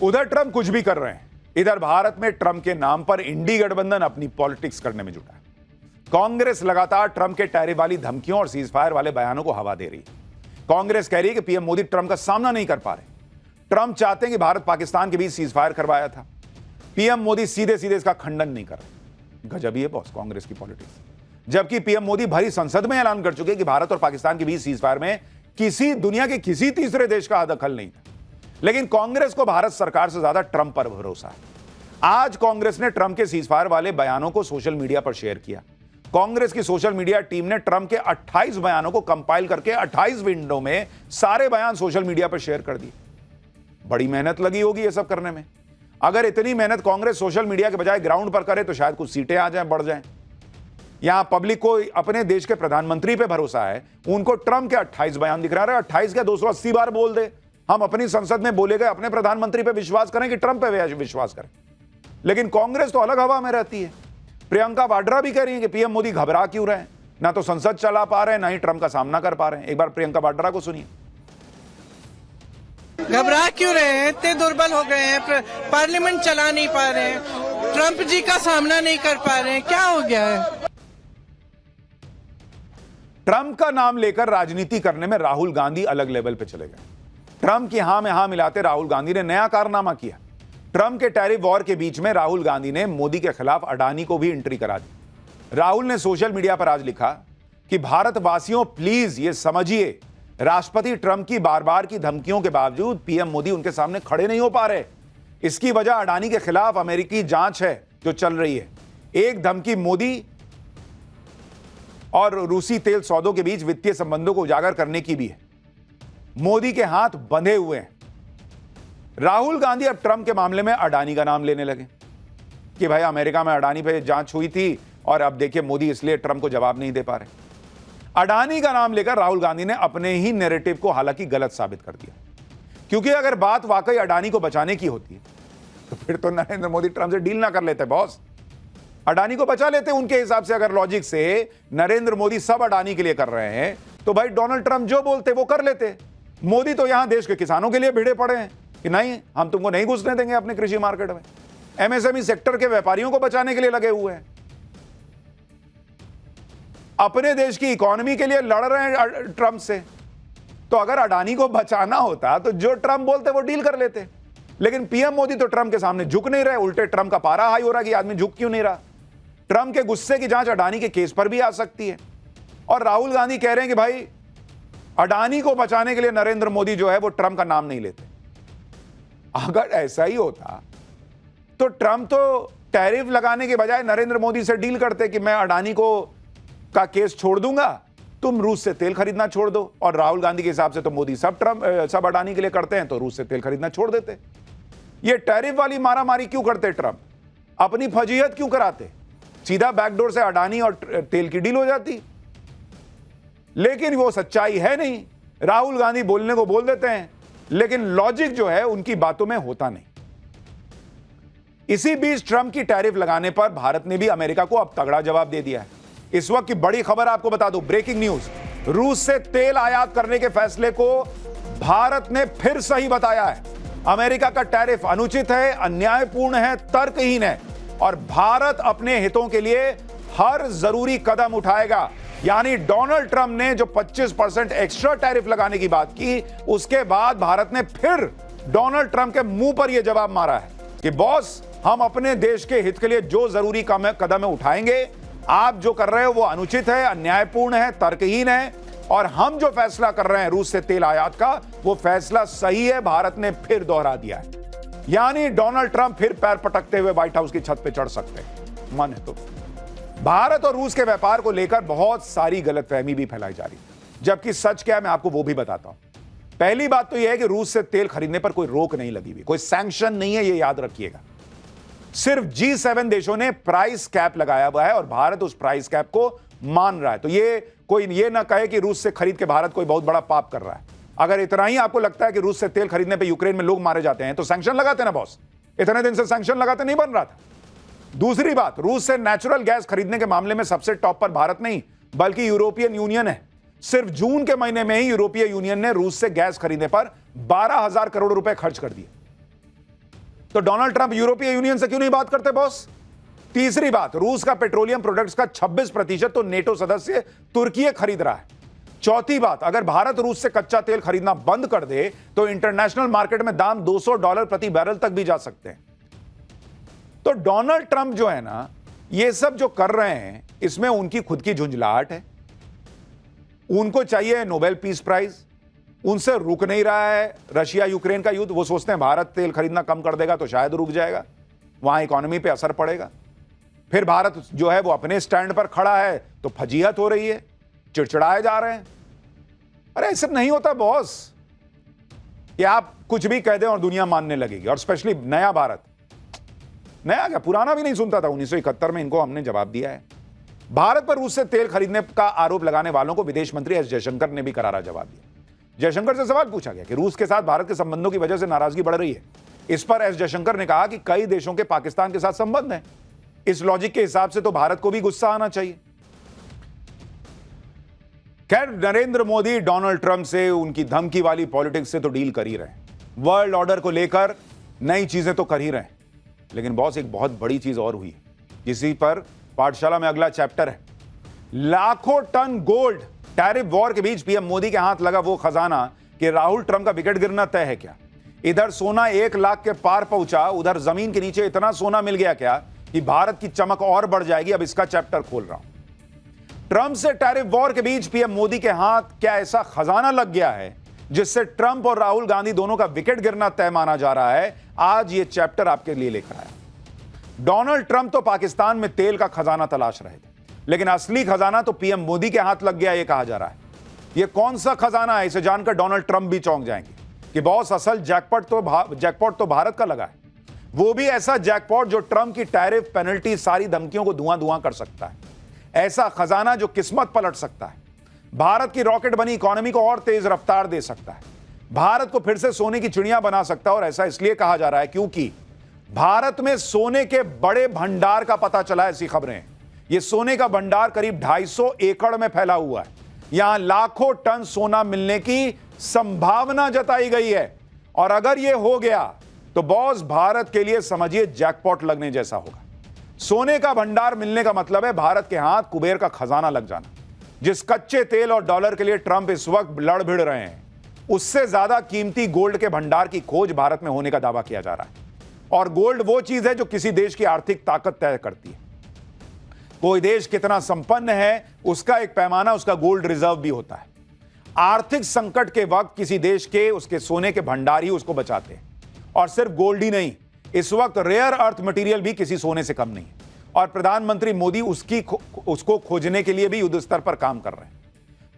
उधर ट्रंप कुछ भी कर रहे हैं, इधर भारत में ट्रंप के नाम पर इंडी गठबंधन अपनी पॉलिटिक्स करने में जुटा है। कांग्रेस लगातार ट्रंप के टैरिफ वाली धमकियों और सीजफायर वाले बयानों को हवा दे रही है। कांग्रेस कह रही है कि पीएम मोदी ट्रंप का सामना नहीं कर पा रहे। ट्रंप चाहते हैं कि भारत पाकिस्तान के बीच सीजफायर करवाया था, पीएम मोदी सीधे सीधे इसका खंडन नहीं कर रहे। गजब ही है बॉस कांग्रेस की पॉलिटिक्स। जबकि पीएम मोदी भरी संसद में ऐलान कर चुके कि भारत और पाकिस्तान के बीच सीजफायर में दुनिया के किसी तीसरे देश का दखल नहीं था, लेकिन कांग्रेस को भारत सरकार से ज्यादा ट्रंप पर भरोसा है। आज कांग्रेस ने ट्रंप के सीजफायर वाले बयानों को सोशल मीडिया पर शेयर किया। कांग्रेस की सोशल मीडिया टीम ने ट्रंप के 28 बयानों को कंपाइल करके 28 विंडो में सारे बयान सोशल मीडिया पर शेयर कर दिए। बड़ी मेहनत लगी होगी ये सब करने में। अगर इतनी मेहनत कांग्रेस सोशल मीडिया के बजाय ग्राउंड पर करे तो शायद कुछ सीटें आ जाएं, बढ़ जाएं। यहां पब्लिक को अपने देश के प्रधानमंत्री पे भरोसा है, उनको ट्रंप के 28 बयान दिख रहा है। 28 क्या 280 बार बोल दे, हम अपनी संसद में बोले गए अपने प्रधानमंत्री पे विश्वास करें कि ट्रंप पे विश्वास करें। लेकिन कांग्रेस तो अलग हवा में रहती है। प्रियंका वाड्रा भी कह रही है कि पीएम मोदी घबरा क्यों रहे हैं, ना तो संसद चला पा रहे हैं, ना ही ट्रंप का सामना कर पा रहे हैं। एक बार प्रियंका वाड्रा को सुनिए। घबरा क्यों रहे हैं? इतने दुर्बल हो गए हैं, पार्लियामेंट चला नहीं पा रहे हैं, ट्रंप जी का सामना नहीं कर पा रहे हैं, क्या हो गया है? ट्रंप का नाम लेकर राजनीति करने में राहुल गांधी अलग लेवल पे चले गए। ट्रंप की हां में हां मिलाते राहुल गांधी ने नया कारनामा किया। ट्रंप के टैरिफ वॉर के बीच में राहुल गांधी ने मोदी के खिलाफ अडानी को भी एंट्री करा दी। राहुल ने सोशल मीडिया पर आज लिखा कि भारतवासियों प्लीज ये समझिए, राष्ट्रपति ट्रंप की बार बार की धमकियों के बावजूद पीएम मोदी उनके सामने खड़े नहीं हो पा रहे। इसकी वजह अडानी के खिलाफ अमेरिकी जांच है जो चल रही है। एक धमकी मोदी और रूसी तेल सौदों के बीच वित्तीय संबंधों को उजागर करने की भी है। मोदी के हाथ बंधे हुए हैं। राहुल गांधी अब ट्रंप के मामले में अडानी का नाम लेने लगे कि भाई अमेरिका में अडानी पे जांच हुई थी और अब देखिए मोदी इसलिए ट्रंप को जवाब नहीं दे पा रहे। अडानी का नाम लेकर राहुल गांधी ने अपने ही नैरेटिव को हालांकि गलत साबित कर दिया, क्योंकि अगर बात वाकई अडानी को बचाने की होती है तो फिर तो नरेंद्र मोदी ट्रंप से डील ना कर लेते बॉस, अडानी को बचा लेते। उनके हिसाब से अगर लॉजिक से नरेंद्र मोदी सब अडानी के लिए कर रहे हैं तो भाई डोनाल्ड ट्रंप जो बोलते वो कर लेते। मोदी तो यहां देश के किसानों के लिए भिड़े पड़े हैं कि नहीं हम तुमको नहीं घुसने देंगे अपने कृषि मार्केट में। एमएसएमई सेक्टर के व्यापारियों को बचाने के लिए लगे हुए हैं, अपने देश की इकोनॉमी के लिए लड़ रहे हैं ट्रंप से। तो अगर अडानी को बचाना होता तो जो ट्रंप बोलते वो डील कर लेते। लेकिन पीएम मोदी तो ट्रंप के सामने झुक नहीं रहे, उल्टे ट्रंप का पारा हाई हो रहा है कि आदमी झुक क्यों नहीं रहा। ट्रंप के गुस्से की जांच अडानी के केस पर भी आ सकती है। और राहुल गांधी कह रहे हैं कि भाई अडानी को बचाने के लिए नरेंद्र मोदी जो है वो ट्रंप का नाम नहीं लेते। अगर ऐसा ही होता तो ट्रंप तो टैरिफ लगाने के बजाय नरेंद्र मोदी से डील करते कि मैं अडानी को का केस छोड़ दूंगा, तुम रूस से तेल खरीदना छोड़ दो। और राहुल गांधी के हिसाब से तो मोदी सब अडानी के लिए करते हैं, तो रूस से तेल खरीदना छोड़ देते। ये टैरिफ वाली मारामारी क्यों करते ट्रंप? अपनी फजीहत क्यों कराते? सीधा बैकडोर से अडानी और तेल की डील हो जाती। लेकिन वो सच्चाई है नहीं। राहुल गांधी बोलने को बोल देते हैं, लेकिन लॉजिक जो है उनकी बातों में होता नहीं। इसी बीच ट्रंप की टैरिफ लगाने पर भारत ने भी अमेरिका को अब तगड़ा जवाब दे दिया है। इस वक्त की बड़ी खबर आपको बता दूं, ब्रेकिंग न्यूज, रूस से तेल आयात करने के फैसले को भारत ने फिर सही बताया है। अमेरिका का टैरिफ अनुचित है, अन्यायपूर्ण है, तर्कहीन है और भारत अपने हितों के लिए हर जरूरी कदम उठाएगा। यानी डोनाल्ड ट्रंप ने जो 25% एक्स्ट्रा टैरिफ लगाने की बात की, उसके बाद भारत ने फिर डोनाल्ड ट्रंप के मुंह पर यह जवाब मारा है कि बॉस, हम अपने देश के हित के लिए जो जरूरी कदम उठाएंगे, आप जो कर रहे हो वो अनुचित है, अन्यायपूर्ण है, तर्कहीन है, और हम जो फैसला कर रहे हैं रूस से तेल आयात का, वो फैसला सही है। भारत ने फिर दोहरा दिया है। यानी डोनाल्ड ट्रंप फिर पैर पटकते हुए व्हाइट हाउस की छत पे चढ़ सकते हैं, मन है तो। भारत और रूस के व्यापार को लेकर बहुत सारी गलतफहमी भी फैलाई जा रही है, जबकि सच क्या है मैं आपको वो भी बताता हूं। पहली बात तो यह है कि रूस से तेल खरीदने पर कोई रोक नहीं लगी हुई, कोई सैंक्शन नहीं है, ये याद रखिएगा। सिर्फ G7 देशों ने प्राइस कैप लगाया हुआ है और भारत उस प्राइस कैप को मान रहा है। तो ये कोई ये ना कहे कि रूस से खरीद के भारत कोई बहुत बड़ा पाप कर रहा है। अगर इतना ही आपको लगता है कि रूस से तेल खरीदने पे यूक्रेन में लोग मारे जाते हैं तो सैंक्शन लगाते ना बॉस। इतने दिन से सैंक्शन लगाते नहीं बन रहा था। दूसरी बात, रूस से नेचुरल गैस खरीदने के मामले में सबसे टॉप पर भारत नहीं बल्कि यूरोपियन यूनियन है। सिर्फ जून के महीने में ही यूरोपीय यूनियन ने रूस से गैस खरीदने पर 12,000 करोड़ रुपए खर्च कर दिए। तो डोनाल्ड ट्रंप यूरोपीय यूनियन से क्यों नहीं बात करते बॉस? तीसरी बात, रूस का पेट्रोलियम प्रोडक्ट्स का 26% तो नेटो सदस्य तुर्की खरीद रहा है। चौथी बात, अगर भारत रूस से कच्चा तेल खरीदना बंद कर दे तो इंटरनेशनल मार्केट में दाम $200 प्रति बैरल तक भी जा सकते हैं। तो डोनाल्ड ट्रंप जो है ना, ये सब जो कर रहे हैं इसमें उनकी खुद की झुंझलाहट है। उनको चाहिए नोबेल पीस प्राइज, उनसे रुक नहीं रहा है रशिया यूक्रेन का युद्ध। वो सोचते हैं भारत तेल खरीदना कम कर देगा तो शायद रुक जाएगा, वहां इकोनॉमी पे असर पड़ेगा। फिर भारत जो है वो अपने स्टैंड पर खड़ा है तो फजीहत हो रही है, चिड़चिड़ाए जा रहे हैं। अरे ऐसे नहीं होता बॉस कि आप कुछ भी कह दें और दुनिया मानने लगेगी। और स्पेशली नया भारत, नया क्या पुराना भी नहीं सुनता था। 1971 में इनको हमने जवाब दिया है। भारत पर रूस से तेल खरीदने का आरोप लगाने वालों को विदेश मंत्री एस जयशंकर ने भी करारा जवाब दिया। जयशंकर से सवाल पूछा गया कि रूस के साथ भारत के संबंधों की वजह से नाराजगी बढ़ रही है। इस पर एस जयशंकर ने कहा कि कई देशों के पाकिस्तान के साथ संबंध हैं। इस लॉजिक के हिसाब से तो भारत को भी गुस्सा आना चाहिए। खैर, नरेंद्र मोदी डोनाल्ड ट्रंप से उनकी धमकी वाली पॉलिटिक्स से तो डील कर ही रहे हैं, वर्ल्ड ऑर्डर को लेकर नई चीजें तो कर ही रहे हैं। लेकिन बॉस, एक बहुत बड़ी चीज और हुई है जिसी पर पाठशाला में अगला चैप्टर है। लाखों टन गोल्ड, टैरिफ वॉर के बीच पीएम मोदी के हाथ लगा वो खजाना कि राहुल ट्रंप का विकेट गिरना तय है क्या? इधर सोना 1 लाख के पार पहुंचा, उधर जमीन के नीचे इतना सोना मिल गया क्या कि भारत की चमक और बढ़ जाएगी। अब इसका चैप्टर खोल रहा हूं। ट्रंप से टैरिफ वॉर के बीच पीएम मोदी के हाथ क्या ऐसा खजाना लग गया है जिससे ट्रंप और राहुल गांधी दोनों का विकेट गिरना तय माना जा रहा है? आज ये चैप्टर आपके लिए लेकर आया। डोनाल्ड ट्रंप तो पाकिस्तान में तेल का खजाना तलाश रहे थे, लेकिन असली खजाना तो पीएम मोदी के हाथ लग गया, ये कहा जा रहा है। ये कौन सा खजाना है, इसे जानकर डोनाल्ड ट्रंप भी चौंक जाएंगे कि बॉस, असल जैकपॉट तो भारत का लगा है। वो भी ऐसा जैकपॉट जो ट्रंप की टैरिफ, पेनल्टी, सारी धमकियों को धुआं धुआं कर सकता है। ऐसा खजाना जो किस्मत पलट सकता है, भारत की रॉकेट बनी इकोनॉमी को और तेज रफ्तार दे सकता है, भारत को फिर से सोने की चिड़िया बना सकता है। और ऐसा इसलिए कहा जा रहा है क्योंकि भारत में सोने के बड़े भंडार का पता चला है। ऐसी खबरें हैं। यह सोने का भंडार करीब 250 एकड़ में फैला हुआ है। यहां लाखों टन सोना मिलने की संभावना जताई गई है। और अगर यह हो गया तो बॉस, भारत के लिए समझिए जैकपॉट लगने जैसा होगा। सोने का भंडार मिलने का मतलब है भारत के हाथ कुबेर का खजाना लग जाना। जिस कच्चे तेल और डॉलर के लिए ट्रंप इस वक्त लड़ भिड़ रहे हैं, उससे ज्यादा कीमती गोल्ड के भंडार की खोज भारत में होने का दावा किया जा रहा है। और गोल्ड वो चीज है जो किसी देश की आर्थिक ताकत तय करती है। कोई देश कितना संपन्न है उसका एक पैमाना उसका गोल्ड रिजर्व भी होता है। आर्थिक संकट के वक्त किसी देश के उसके सोने के भंडार ही उसको बचाते हैं। और सिर्फ गोल्ड ही नहीं, इस वक्त रेयर अर्थ मटेरियल भी किसी सोने से कम नहीं है। और प्रधानमंत्री मोदी उसको खोजने के लिए भी युद्ध स्तर पर काम कर रहे हैं।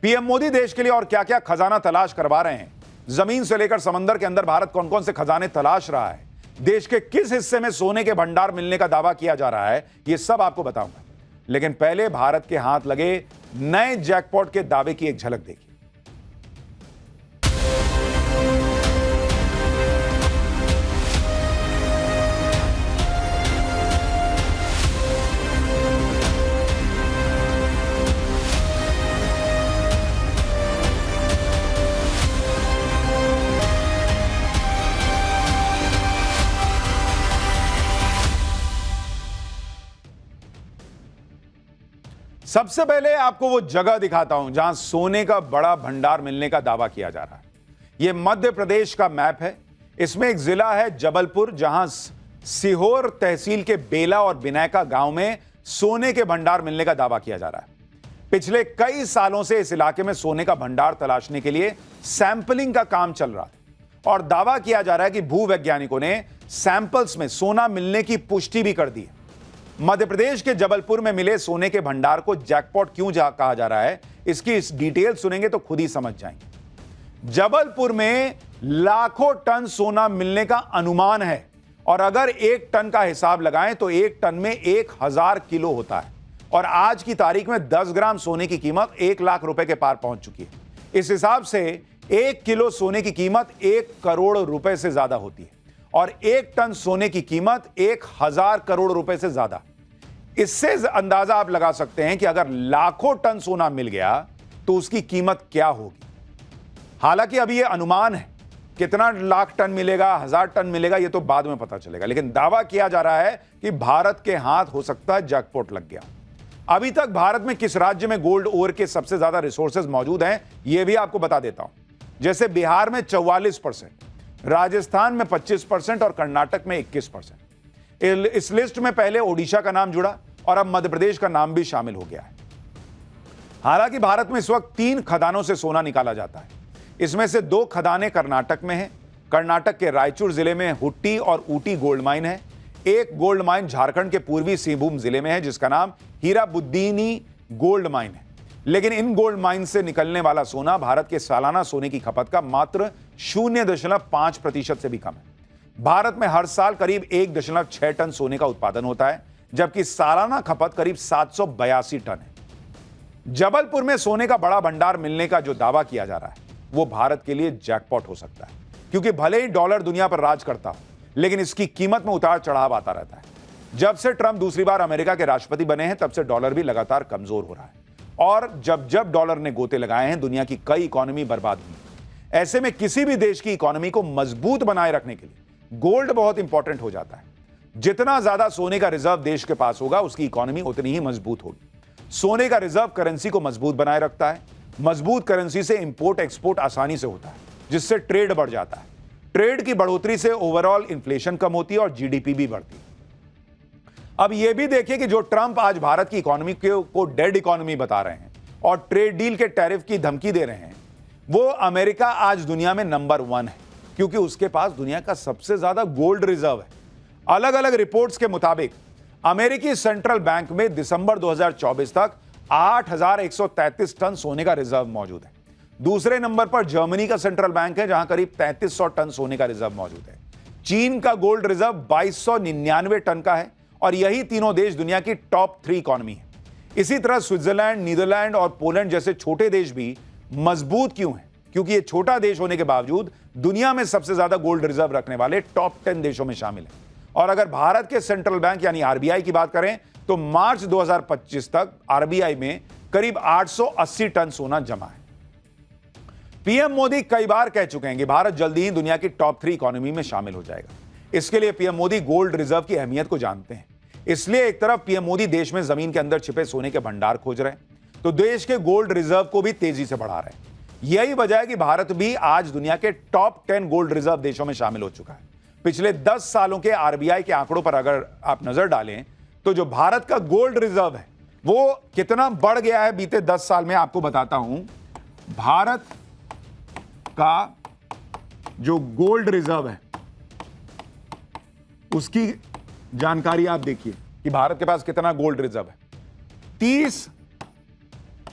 पीएम मोदी देश के लिए और क्या क्या खजाना तलाश करवा रहे हैं, जमीन से लेकर समंदर के अंदर भारत कौन कौन से खजाने तलाश रहा है, देश के किस हिस्से में सोने के भंडार मिलने का दावा किया जा रहा है, यह सब आपको बताऊंगा। लेकिन पहले भारत के हाथ लगे नए जैकपॉट के दावे की एक झलक देखिए। सबसे पहले आपको वो जगह दिखाता हूं जहां सोने का बड़ा भंडार मिलने का दावा किया जा रहा है। यह मध्य प्रदेश का मैप है। इसमें एक जिला है जबलपुर, जहां सीहोर तहसील के बेला और बिनैका गांव में सोने के भंडार मिलने का दावा किया जा रहा है। पिछले कई सालों से इस इलाके में सोने का भंडार तलाशने के लिए सैंपलिंग का काम चल रहा है और दावा किया जा रहा है कि भूवैज्ञानिकों ने सैंपल्स में सोना मिलने की पुष्टि भी कर दी है। मध्य प्रदेश के जबलपुर में मिले सोने के भंडार को जैकपॉट क्यों कहा जा रहा है, इसकी इस डिटेल सुनेंगे तो खुद ही समझ जाएंगे। जबलपुर में लाखों टन सोना मिलने का अनुमान है और अगर 1 टन का हिसाब लगाएं तो 1 टन में 1000 किलो होता है और आज की तारीख में 10 ग्राम सोने की कीमत 1 लाख रुपए के पार पहुंच चुकी है। इस हिसाब से 1 किलो सोने की कीमत 1 करोड़ रुपए से ज्यादा होती है और 1 टन सोने की कीमत 1000 करोड़ रुपए से ज्यादा। इससे अंदाजा आप लगा सकते हैं कि अगर लाखों टन सोना मिल गया तो उसकी कीमत क्या होगी। हालांकि अभी यह अनुमान है, कितना लाख टन मिलेगा, 1000 टन मिलेगा, यह तो बाद में पता चलेगा, लेकिन दावा किया जा रहा है कि भारत के हाथ हो सकता है जैकपॉट लग गया। अभी तक भारत में किस राज्य में गोल्ड ओर के सबसे ज्यादा रिसोर्सेज मौजूद हैं, यह भी आपको बता देता हूं। जैसे बिहार में 44%, राजस्थान में 25% और कर्नाटक में 21%। इस लिस्ट में पहले ओडिशा का नाम जुड़ा और अब मध्य प्रदेश का नाम भी शामिल हो गया है। हालांकि भारत में इस वक्त 3 खदानों से सोना निकाला जाता है। इसमें से 2 खदानें कर्नाटक में हैं। कर्नाटक के रायचूर जिले में हुट्टी और ऊटी गोल्ड माइन है। एक गोल्ड माइन झारखंड के पूर्वी सिंहभूम जिले में है जिसका नाम हीराबुद्दीनी गोल्ड माइन है। लेकिन इन गोल्ड माइन से निकलने वाला सोना भारत के सालाना सोने की खपत का मात्र 0.5% से भी कम है। भारत में हर साल करीब 1.6 टन सोने का उत्पादन होता है, जबकि सालाना खपत करीब 782 टन है। जबलपुर में सोने का बड़ा भंडार मिलने का जो दावा किया जा रहा है वो भारत के लिए जैकपॉट हो सकता है, क्योंकि भले ही डॉलर दुनिया पर राज करता हो, लेकिन इसकी कीमत में उतार चढ़ाव आता रहता है। जब से ट्रंप दूसरी बार अमेरिका के राष्ट्रपति बने हैं तब से डॉलर भी लगातार कमजोर हो रहा है और जब डॉलर ने गोते लगाए हैं दुनिया की कई इकोनॉमी बर्बाद हुई। ऐसे में किसी भी देश की इकोनॉमी को मजबूत बनाए रखने के लिए गोल्ड बहुत इंपॉर्टेंट हो जाता है। जितना ज्यादा सोने का रिजर्व देश के पास होगा उसकी इकोनॉमी उतनी ही मजबूत होगी। सोने का रिजर्व करेंसी को मजबूत बनाए रखता है। मजबूत करेंसी से इंपोर्ट एक्सपोर्ट आसानी से होता है, जिससे ट्रेड बढ़ जाता है। ट्रेड की बढ़ोतरी से ओवरऑल इन्फ्लेशन कम होती है और जीडीपी भी बढ़ती है। अब यह भी देखिए कि जो ट्रंप आज भारत की इकोनॉमी को डेड इकोनॉमी बता रहे हैं और ट्रेड डील के टैरिफ की धमकी दे रहे हैं, वो अमेरिका आज दुनिया में नंबर 1 है, क्योंकि उसके पास दुनिया का सबसे ज्यादा गोल्ड रिजर्व है। अलग अलग रिपोर्ट्स के मुताबिक अमेरिकी सेंट्रल बैंक में दिसंबर 2024 तक 8133 टन सोने का रिजर्व मौजूद है। दूसरे नंबर पर जर्मनी का सेंट्रल बैंक है, जहां करीब 3300 टन सोने का रिजर्व मौजूद है। चीन का गोल्ड रिजर्व 2299 टन का है और यही तीनों देश दुनिया की टॉप 3 इकोनॉमी है। इसी तरह स्विट्जरलैंड, नीदरलैंड और पोलैंड जैसे छोटे देश भी मजबूत क्यों हैं? क्योंकि ये छोटा देश होने के बावजूद दुनिया में सबसे ज्यादा गोल्ड रिजर्व रखने वाले टॉप 10 देशों में शामिल है। और अगर भारत के सेंट्रल बैंक यानी आरबीआई की बात करें तो मार्च 2025 तक आरबीआई में करीब 880 टन सोना जमा है। पीएम मोदी कई बार कह चुके हैं कि भारत जल्दी ही दुनिया की टॉप 3 इकोनॉमी में शामिल हो जाएगा। इसके लिए पीएम मोदी गोल्ड रिजर्व की अहमियत को जानते हैं। इसलिए एक तरफ पीएम मोदी देश में जमीन के अंदर छिपे सोने के भंडार खोज रहे हैं, तो देश के गोल्ड रिजर्व को भी तेजी से बढ़ा रहे हैं। यही वजह है कि भारत भी आज दुनिया के टॉप 10 गोल्ड रिजर्व देशों में शामिल हो चुका है। पिछले 10 सालों के आरबीआई के आंकड़ों पर अगर आप नजर डालें तो जो भारत का गोल्ड रिजर्व है वो कितना बढ़ गया है बीते 10 साल में, आपको बताता हूं। भारत का जो गोल्ड रिजर्व है उसकी जानकारी आप देखिए कि भारत के पास कितना गोल्ड रिजर्व है। 30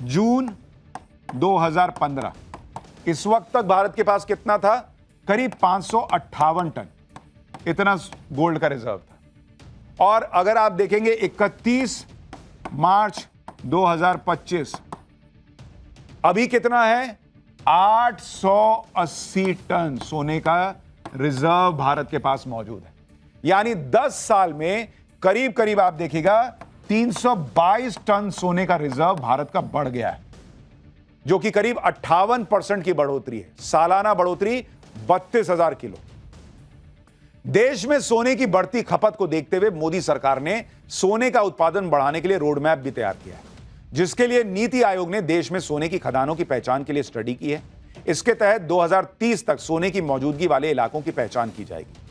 जून 2015 इस वक्त तक भारत के पास कितना था? करीब 558 टन इतना गोल्ड का रिजर्व था। और अगर आप देखेंगे 31 मार्च 2025 अभी कितना है? 880 टन सोने का रिजर्व भारत के पास मौजूद है। यानी 10 साल में करीब करीब आप देखिएगा 322 टन सोने का रिजर्व भारत का बढ़ गया है, जो कि करीब 58% की बढ़ोतरी है। सालाना बढ़ोतरी 32,000 किलो। देश में सोने की बढ़ती खपत को देखते हुए मोदी सरकार ने सोने का उत्पादन बढ़ाने के लिए रोड मैप भी तैयार किया है। जिसके लिए नीति आयोग ने देश में सोने की खदानों की पहचान के लिए स्टडी की है। इसके तहत 2030 तक सोने की मौजूदगी वाले इलाकों की पहचान की जाएगी।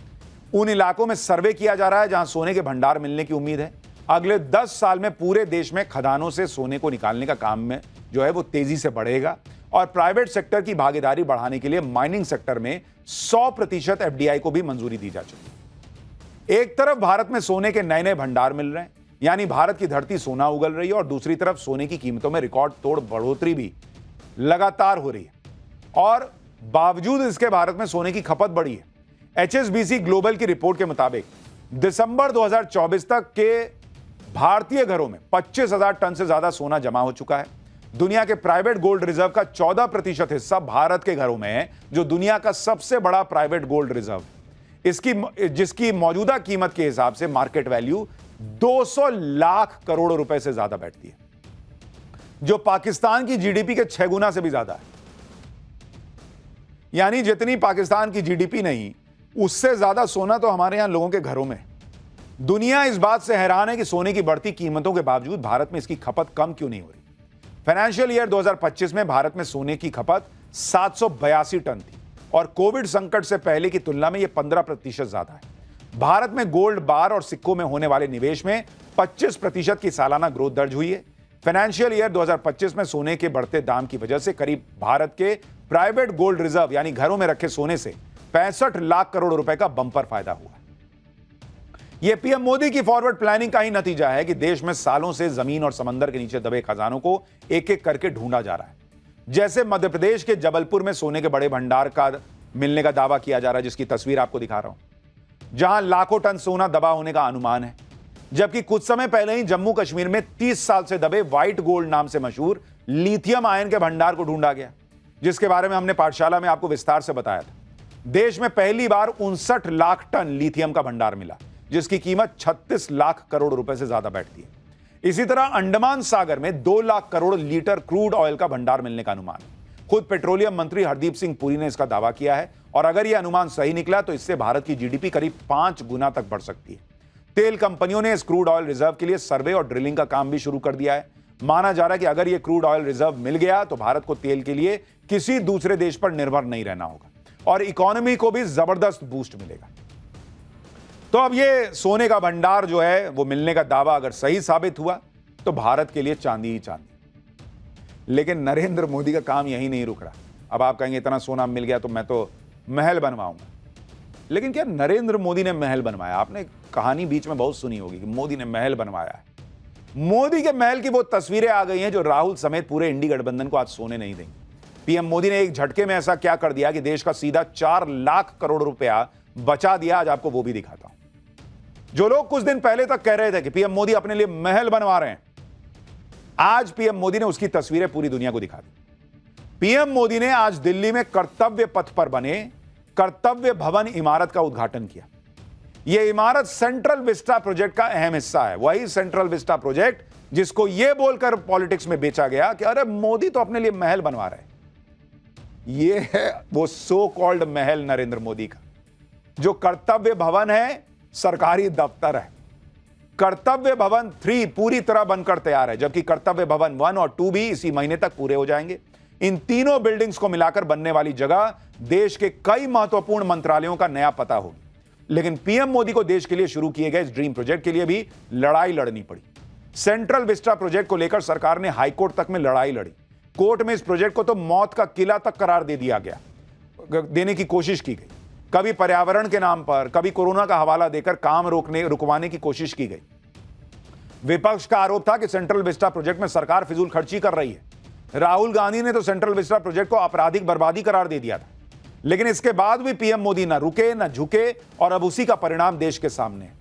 उन इलाकों में सर्वे किया जा रहा है जहां सोने के भंडार मिलने की उम्मीद है। अगले 10 साल में पूरे देश में खदानों से सोने को निकालने का काम में जो है वो तेजी से बढ़ेगा और प्राइवेट सेक्टर की भागीदारी बढ़ाने के लिए माइनिंग सेक्टर में 100% एफडीआई को भी मंजूरी दी जा चुकी है। एक तरफ भारत में सोने के नए नए भंडार मिल रहे हैं, यानी भारत की धरती सोना उगल रही है, और दूसरी तरफ सोने की कीमतों में रिकॉर्ड तोड़ बढ़ोतरी भी लगातार हो रही है और बावजूद इसके भारत में सोने की खपत बढ़ी है। HSBC ग्लोबल की रिपोर्ट के मुताबिक दिसंबर 2024 तक के भारतीय घरों में 25,000 टन से ज्यादा सोना जमा हो चुका है। दुनिया के प्राइवेट गोल्ड रिजर्व का 14% हिस्सा भारत के घरों में है, जो दुनिया का सबसे बड़ा प्राइवेट गोल्ड रिजर्व जिसकी मौजूदा कीमत के हिसाब से मार्केट वैल्यू 200 लाख करोड़ रुपए से ज्यादा बैठती है, जो पाकिस्तान की जीडीपी के 6 गुना से भी ज्यादा है। यानी जितनी पाकिस्तान की जीडीपी नहीं, उससे ज्यादा सोना तो हमारे यहां लोगों के घरों में। दुनिया इस बात से हैरान है कि सोने की बढ़ती कीमतों के बावजूद भारत में इसकी खपत कम क्यों नहीं हो रही। फाइनेंशियल ईयर 2025 में भारत में सोने की खपत 782 टन थी और कोविड संकट से पहले की तुलना में यह 15% ज्यादा है। भारत में गोल्ड बार और सिक्कों में होने वाले निवेश में 25% की सालाना ग्रोथ दर्ज हुई है। फाइनेंशियल ईयर 2025 में सोने के बढ़ते दाम की वजह से करीब भारत के प्राइवेट गोल्ड रिजर्व यानी घरों में रखे सोने से 65 लाख करोड़ रुपए का बंपर फायदा हुआ। यह पीएम मोदी की फॉरवर्ड प्लानिंग का ही नतीजा है कि देश में सालों से जमीन और समंदर के नीचे दबे खजानों को एक एक करके ढूंढा जा रहा है। जैसे मध्य प्रदेश के जबलपुर में सोने के बड़े भंडार का मिलने का दावा किया जा रहा है, जिसकी तस्वीर आपको दिखा रहा हूं, जहां लाखों टन सोना दबा होने का अनुमान है। जबकि कुछ समय पहले ही जम्मू कश्मीर में 30 साल से दबे व्हाइट गोल्ड नाम से मशहूर लिथियम आयन के भंडार को ढूंढा गया, जिसके बारे में हमने पाठशाला में आपको विस्तार से बताया था। देश में पहली बार 59 लाख टन लिथियम का भंडार मिला, जिसकी कीमत 36 लाख करोड़ रुपए से ज्यादा बैठती है। इसी तरह अंडमान सागर में 2 lakh crore litre crude oil का भंडार मिलने का अनुमान है। खुद पेट्रोलियम मंत्री हरदीप सिंह पुरी ने इसका दावा किया है और अगर यह अनुमान सही निकला तो इससे भारत की जीडीपी करीब 5 गुना तक बढ़ सकती है। तेल कंपनियों ने इस क्रूड ऑयल रिजर्व के लिए सर्वे और ड्रिलिंग का काम भी शुरू कर दिया है। माना जा रहा है कि अगर यह क्रूड ऑयल रिजर्व मिल गया तो भारत को तेल के लिए किसी दूसरे देश पर निर्भर नहीं रहना होगा और इकोनॉमी को भी जबरदस्त बूस्ट मिलेगा। तो अब ये सोने का भंडार जो है वो मिलने का दावा अगर सही साबित हुआ तो भारत के लिए चांदी ही चांदी। लेकिन नरेंद्र मोदी का काम यही नहीं रुक रहा। अब आप कहेंगे इतना सोना मिल गया तो मैं तो महल बनवाऊंगा, लेकिन क्या नरेंद्र मोदी ने महल बनवाया? आपने कहानी बीच में बहुत सुनी होगी कि मोदी ने महल बनवाया है। मोदी के महल की वो तस्वीरें आ गई हैं जो राहुल समेत पूरे इंडी गठबंधन को आज सोने नहीं देंगे। पीएम मोदी ने एक झटके में ऐसा क्या कर दिया कि देश का सीधा 4 लाख करोड़ रुपया बचा दिया। आज आपको वो भी दिखाता हूं। जो लोग कुछ दिन पहले तक कह रहे थे कि पीएम मोदी अपने लिए महल बनवा रहे हैं, आज पीएम मोदी ने उसकी तस्वीरें पूरी दुनिया को दिखा दी। पीएम मोदी ने आज दिल्ली में कर्तव्य पथ पर बने कर्तव्य भवन इमारत का उद्घाटन किया। यह इमारत सेंट्रल विस्टा प्रोजेक्ट का अहम हिस्सा है। वही सेंट्रल विस्टा प्रोजेक्ट जिसको यह बोलकर पॉलिटिक्स में बेचा गया कि अरे मोदी तो अपने लिए महल बनवा रहे हैं। यह है वो सो कॉल्ड महल नरेंद्र मोदी का। जो कर्तव्य भवन है सरकारी दफ्तर है। कर्तव्य भवन 3 पूरी तरह बनकर तैयार है, जबकि कर्तव्य भवन 1 और 2 भी इसी महीने तक पूरे हो जाएंगे। इन तीनों बिल्डिंग्स को मिलाकर बनने वाली जगह देश के कई महत्वपूर्ण मंत्रालयों का नया पता होगी। लेकिन पीएम मोदी को देश के लिए शुरू किए गए इस ड्रीम प्रोजेक्ट के लिए भी लड़ाई लड़नी पड़ी। सेंट्रल विस्टा प्रोजेक्ट को लेकर सरकार ने हाईकोर्ट तक में लड़ाई लड़ी। कोर्ट में इस प्रोजेक्ट को तो मौत का किला तक करार दे दिया गया, देने की कोशिश की गई। कभी पर्यावरण के नाम पर, कभी कोरोना का हवाला देकर काम रुकवाने की कोशिश की गई। विपक्ष का आरोप था कि सेंट्रल विस्टा प्रोजेक्ट में सरकार फिजूल खर्ची कर रही है। राहुल गांधी ने तो सेंट्रल विस्टा प्रोजेक्ट को आपराधिक बर्बादी करार दे दिया था। लेकिन इसके बाद भी पीएम मोदी न रुके न झुके और अब उसी का परिणाम देश के सामने है।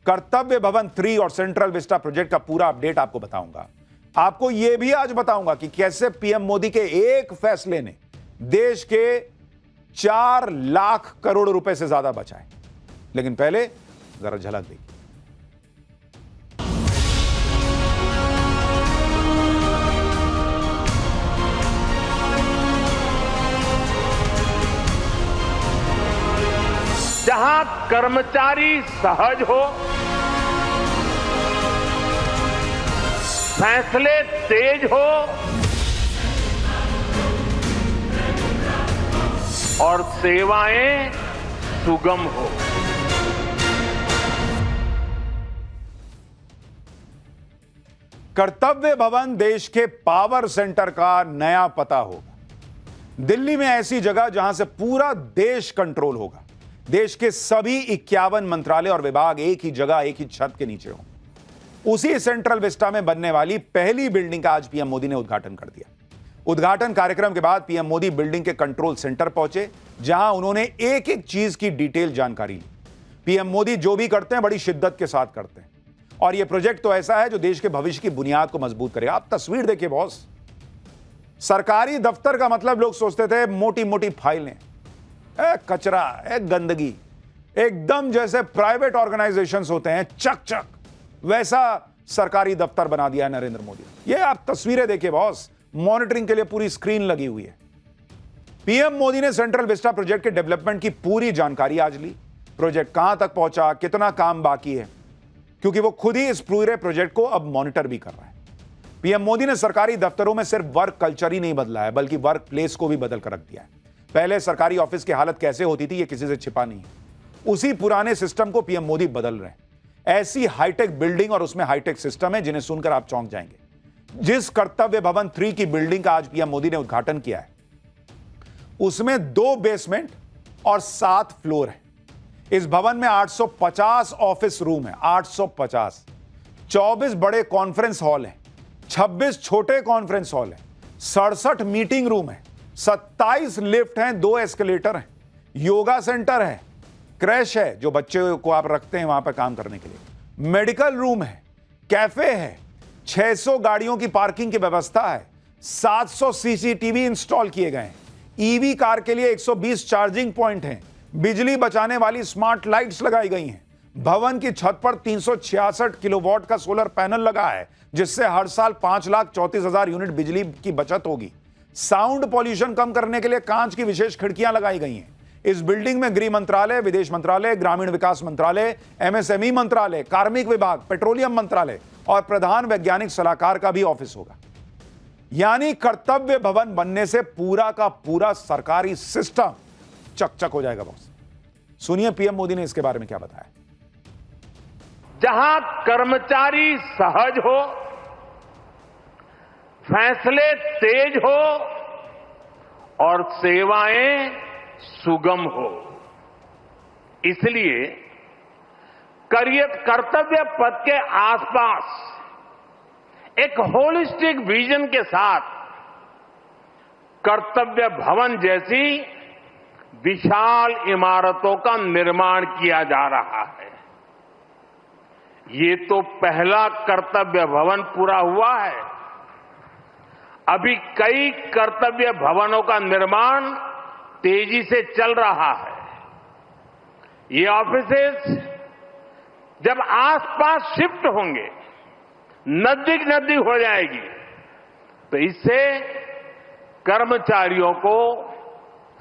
कर्तव्य भवन 3 और सेंट्रल विस्टा प्रोजेक्ट का पूरा अपडेट आपको बताऊंगा। आपको यह भी आज बताऊंगा कि कैसे पीएम मोदी के एक फैसले ने देश के 4 लाख करोड़ रुपए से ज्यादा बचाए। लेकिन पहले जरा झलक देखिए। जहां कर्मचारी सहज हो, फैसले तेज हो और सेवाएं सुगम हो। कर्तव्य भवन देश के पावर सेंटर का नया पता होगा। दिल्ली में ऐसी जगह जहां से पूरा देश कंट्रोल होगा। देश के सभी 51 मंत्रालय और विभाग एक ही जगह, एक ही छत के नीचे हों। उसी सेंट्रल विस्टा में बनने वाली पहली बिल्डिंग का आज पीएम मोदी ने उद्घाटन कर दिया। उद्घाटन कार्यक्रम के बाद पीएम मोदी बिल्डिंग के कंट्रोल सेंटर पहुंचे, जहां उन्होंने एक एक चीज की डिटेल जानकारी ली। पीएम मोदी जो भी करते हैं बड़ी शिद्दत के साथ करते हैं, और यह प्रोजेक्ट तो ऐसा है जो देश के भविष्य की बुनियाद को मजबूत करेगा। आप तस्वीर देखिए बॉस, सरकारी दफ्तर का मतलब लोग सोचते थे मोटी मोटी फाइलें, कचरा, गंदगी, एकदम जैसे प्राइवेट ऑर्गेनाइजेशंस होते हैं, चक चक वैसा सरकारी दफ्तर बना दिया है नरेंद्र मोदी। ये आप तस्वीरें देखिए बॉस, मॉनिटरिंग के लिए पूरी स्क्रीन लगी हुई है। पीएम मोदी ने सेंट्रल विस्टा प्रोजेक्ट के डेवलपमेंट की पूरी जानकारी आज ली। प्रोजेक्ट कहां तक पहुंचा, कितना काम बाकी है, क्योंकि वो खुद ही इस पूरे प्रोजेक्ट को अब मॉनिटर भी कर रहा है। पीएम मोदी ने सरकारी दफ्तरों में सिर्फ वर्क कल्चर ही नहीं बदला है, बल्कि वर्क प्लेस को भी बदल कर रख दिया है। पहले सरकारी ऑफिस की हालत कैसे होती थी, ये किसी से छिपा नहीं है। उसी पुराने सिस्टम को पीएम मोदी बदल रहे हैं। ऐसी हाईटेक बिल्डिंग और उसमें हाईटेक सिस्टम है जिन्हें सुनकर आप चौंक जाएंगे। जिस कर्तव्य भवन 3 की बिल्डिंग का आज पीएम मोदी ने उद्घाटन किया है, उसमें 2 बेसमेंट और 7 फ्लोर है। इस भवन में 850 ऑफिस रूम है, 850, 24 बड़े कॉन्फ्रेंस हॉल हैं, 26 छोटे कॉन्फ्रेंस हॉल हैं, 67 मीटिंग रूम है, 27 लिफ्ट हैं, 2 एस्केलेटर हैं, योगा सेंटर है, क्रैश है जो बच्चे को आप रखते हैं वहां पर काम करने के लिए, मेडिकल रूम है, कैफे है, 600 गाड़ियों की पार्किंग की व्यवस्था है, 700 सीसीटीवी इंस्टॉल किए गए हैं, ईवी कार के लिए 120 चार्जिंग पॉइंट हैं, बिजली बचाने वाली स्मार्ट लाइट्स लगाई गई हैं। भवन की छत पर 366 किलोवाट का सोलर पैनल लगा है, जिससे हर साल 5,34,000 यूनिट बिजली की बचत होगी। साउंड पॉल्यूशन कम करने के लिए कांच की विशेष खिड़कियां लगाई गई हैं। इस बिल्डिंग में गृह मंत्रालय, विदेश मंत्रालय, ग्रामीण विकास मंत्रालय, एमएसएमई मंत्रालय, कार्मिक विभाग, पेट्रोलियम मंत्रालय और प्रधान वैज्ञानिक सलाहकार का भी ऑफिस होगा। यानी कर्तव्य भवन बनने से पूरा का पूरा सरकारी सिस्टम चकचक हो जाएगा बॉस। सुनिए पीएम मोदी ने इसके बारे में क्या बताया। जहां कर्मचारी सहज हो, फैसले तेज हो और सेवाएं सुगम हो, इसलिए कर्तव्य पथ के आसपास एक होलिस्टिक विजन के साथ कर्तव्य भवन जैसी विशाल इमारतों का निर्माण किया जा रहा है। ये तो पहला कर्तव्य भवन पूरा हुआ है। अभी कई कर्तव्य भवनों का निर्माण तेजी से चल रहा है। ये ऑफिसेस जब आसपास शिफ्ट होंगे, नजदीक नजदीक हो जाएगी, तो इससे कर्मचारियों को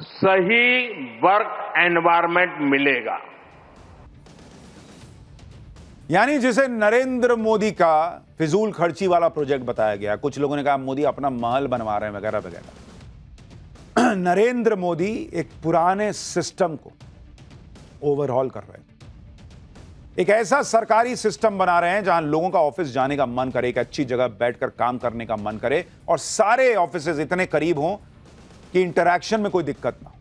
सही वर्क एनवायरनमेंट मिलेगा। यानी जिसे नरेंद्र मोदी का फिजूल खर्ची वाला प्रोजेक्ट बताया गया, कुछ लोगों ने कहा मोदी अपना महल बनवा रहे हैं वगैरह वगैरह, नरेंद्र मोदी एक पुराने सिस्टम को ओवरहॉल कर रहे हैं। एक ऐसा सरकारी सिस्टम बना रहे हैं जहां लोगों का ऑफिस जाने का मन करे, एक अच्छी जगह बैठकर काम करने का मन करे, और सारे ऑफिसेज इतने करीब हों कि इंटरैक्शन में कोई दिक्कत ना हो।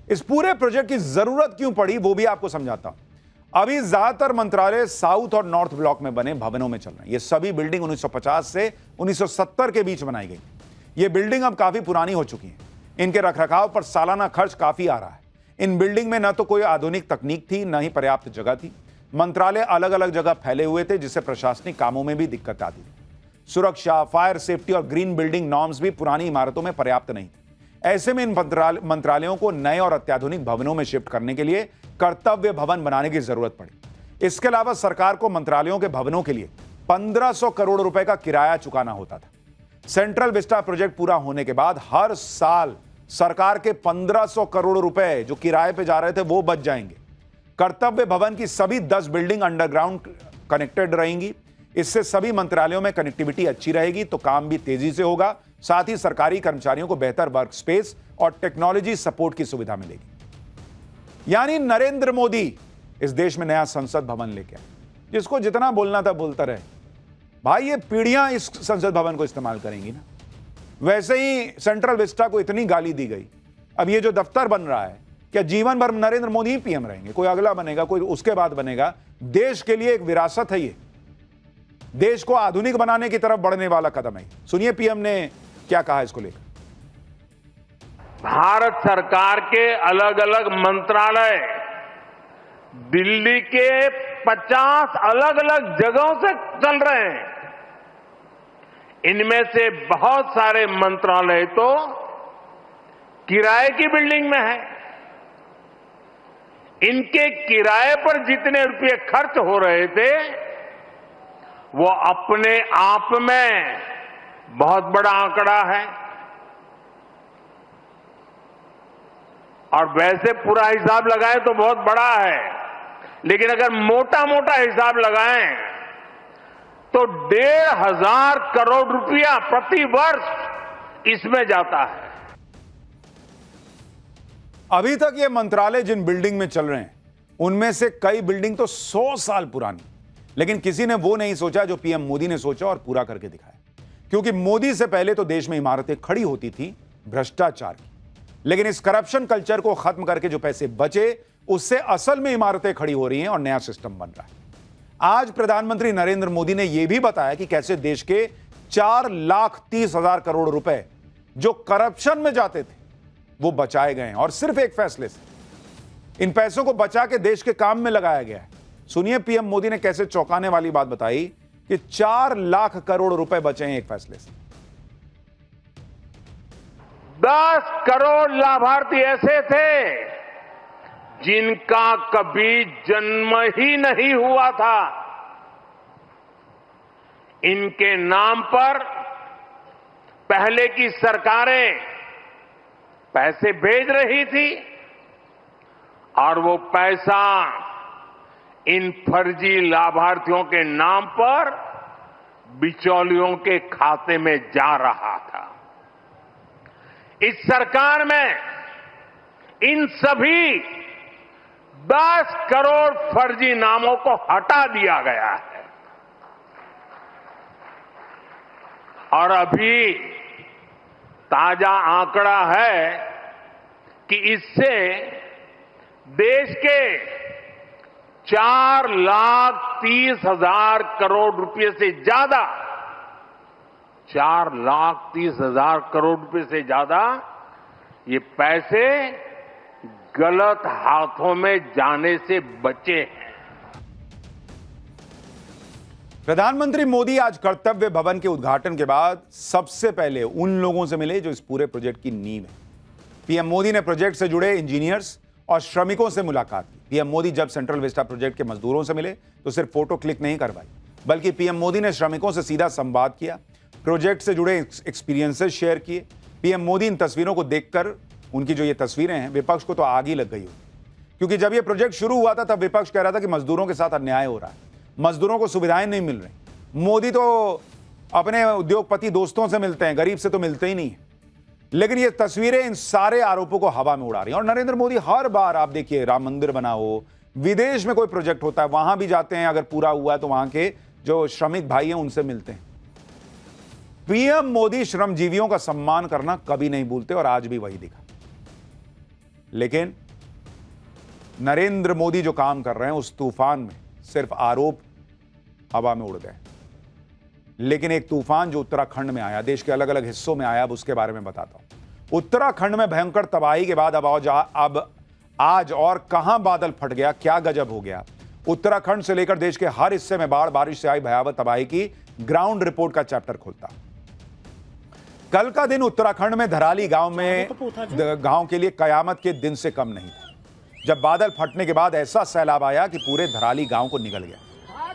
इस पूरे प्रोजेक्ट की जरूरत क्यों पड़ी वो भी आपको समझाता हूं। अभी ज्यादातर मंत्रालय साउथ और नॉर्थ ब्लॉक में बने भवनों में चल रहे हैं। ये सभी बिल्डिंग 1950 से 1970 के बीच बनाई गई। ये बिल्डिंग अब काफी पुरानी हो चुकी है। इनके रखरखाव पर सालाना खर्च काफी आ रहा है। इन बिल्डिंग में न तो कोई आधुनिक तकनीक थी, न ही पर्याप्त जगह थी। मंत्रालय अलग अलग जगह फैले हुए थे, जिससे प्रशासनिक कामों में भी दिक्कत आती थी। सुरक्षा, फायर सेफ्टी और ग्रीन बिल्डिंग नॉर्म्स भी पुरानी इमारतों में पर्याप्त नहीं थी। ऐसे में इन मंत्रालयों को नए और अत्याधुनिक भवनों में शिफ्ट करने के लिए कर्तव्य भवन बनाने की जरूरत पड़ी। इसके अलावा सरकार को मंत्रालयों के भवनों के लिए 1500 करोड़ रुपए का किराया चुकाना होता था। सेंट्रल विस्टा प्रोजेक्ट पूरा होने के बाद हर साल सरकार के 1500 करोड़ रुपए जो किराए पे जा रहे थे वो बच जाएंगे। कर्तव्य भवन की सभी 10 बिल्डिंग अंडरग्राउंड कनेक्टेड रहेंगी। इससे सभी मंत्रालयों में कनेक्टिविटी अच्छी रहेगी तो काम भी तेजी से होगा, साथ ही सरकारी कर्मचारियों को बेहतर वर्क स्पेस और टेक्नोलॉजी सपोर्ट की सुविधा मिलेगी। यानी नरेंद्र मोदी इस देश में नया संसद भवन लेके आए, जिसको जितना बोलना था बोलता रहे। भाई ये पीढ़ियां इस संसद भवन को इस्तेमाल करेंगी ना। वैसे ही सेंट्रल विस्टा को इतनी गाली दी गई, अब ये जो दफ्तर बन रहा है, क्या जीवन भर नरेंद्र मोदी ही पीएम रहेंगे? कोई अगला बनेगा, कोई उसके बाद बनेगा। देश के लिए एक विरासत है ये, देश को आधुनिक बनाने की तरफ बढ़ने वाला कदम है। सुनिए पीएम ने क्या कहा इसको लेकर। भारत सरकार के अलग अलग मंत्रालय दिल्ली के 50 अलग अलग जगहों से चल रहे हैं। इनमें से बहुत सारे मंत्रालय तो किराए की बिल्डिंग में है। इनके किराए पर जितने रुपए खर्च हो रहे थे वो अपने आप में बहुत बड़ा आंकड़ा है। और वैसे पूरा हिसाब लगाएं तो बहुत बड़ा है, लेकिन अगर मोटा मोटा हिसाब लगाएं तो 1,500 करोड़ रुपया प्रति वर्ष इसमें जाता है। अभी तक ये मंत्रालय जिन बिल्डिंग में चल रहे हैं उनमें से कई बिल्डिंग तो 100 साल पुरानी, लेकिन किसी ने वो नहीं सोचा जो पीएम मोदी ने सोचा और पूरा करके दिखाया। क्योंकि मोदी से पहले तो देश में इमारतें खड़ी होती थी भ्रष्टाचार की, लेकिन इस करप्शन कल्चर को खत्म करके जो पैसे बचे उससे असल में इमारतें खड़ी हो रही हैं और नया सिस्टम बन रहा है। आज प्रधानमंत्री नरेंद्र मोदी ने यह भी बताया कि कैसे देश के 4,30,000 करोड़ रुपए जो करप्शन में जाते थे वो बचाए गए हैं, और सिर्फ एक फैसले से इन पैसों को बचा के देश के काम में लगाया गया है। सुनिए पीएम मोदी ने कैसे चौंकाने वाली बात बताई कि 4 लाख करोड़ रुपए बचे हैं एक फैसले से। 10 करोड़ लाभार्थी ऐसे थे जिनका कभी जन्म ही नहीं हुआ था। इनके नाम पर पहले की सरकारें पैसे भेज रही थी और वो पैसा इन फर्जी लाभार्थियों के नाम पर बिचौलियों के खाते में जा रहा था। इस सरकार में इन सभी 10 करोड़ फर्जी नामों को हटा दिया गया है और अभी ताजा आंकड़ा है कि इससे देश के 4,30,000 करोड़ रुपए से ज्यादा 4,30,000 करोड़ रुपए से ज्यादा ये पैसे गलत हाथों में जाने से बचे हैं। प्रधानमंत्री मोदी आज कर्तव्य भवन के उद्घाटन के बाद सबसे पहले उन लोगों से मिले जो इस पूरे प्रोजेक्ट की नींव है। पीएम मोदी ने प्रोजेक्ट से जुड़े इंजीनियर्स और श्रमिकों से मुलाकात की। पीएम मोदी जब सेंट्रल विस्टा प्रोजेक्ट के मजदूरों से मिले तो सिर्फ फोटो क्लिक नहीं करवाई, बल्कि पीएम मोदी ने श्रमिकों से सीधा संवाद किया, प्रोजेक्ट से जुड़े एक्सपीरियंसेस शेयर किए। पीएम मोदी इन तस्वीरों को देखकर, उनकी जो ये तस्वीरें हैं, विपक्ष को तो आग ही लग गई हो, क्योंकि जब ये प्रोजेक्ट शुरू हुआ था तब विपक्ष कह रहा था कि मजदूरों के साथ अन्याय हो रहा है, मजदूरों को सुविधाएं नहीं मिल रही। मोदी तो अपने उद्योगपति दोस्तों से मिलते हैं, गरीब से तो मिलते ही नहीं है। लेकिन ये तस्वीरें इन सारे आरोपों को हवा में उड़ा रही हैं। और नरेंद्र मोदी हर बार, आप देखिए, राम मंदिर बना हो, विदेश में कोई प्रोजेक्ट होता है वहां भी जाते हैं, अगर पूरा हुआ तो वहां के जो श्रमिक भाई हैं उनसे मिलते हैं। पीएम मोदी श्रमजीवियों का सम्मान करना कभी नहीं भूलते और आज भी वही दिखा। लेकिन नरेंद्र मोदी जो काम कर रहे हैं उस तूफान में सिर्फ आरोप हवा में उड़ गए। लेकिन एक तूफान जो उत्तराखंड में आया, देश के अलग अलग हिस्सों में आया, अब उसके बारे में बताता हूं। उत्तराखंड में भयंकर तबाही के बाद अब आज और कहां बादल फट गया, क्या गजब हो गया। उत्तराखंड से लेकर देश के हर हिस्से में बाढ़, बारिश से आई भयावह तबाही की ग्राउंड रिपोर्ट का चैप्टर खुलता। कल का दिन उत्तराखंड में धराली गांव के लिए कयामत के दिन से कम नहीं था, जब बादल फटने के बाद ऐसा सैलाब आया कि पूरे धराली गांव को निगल गया।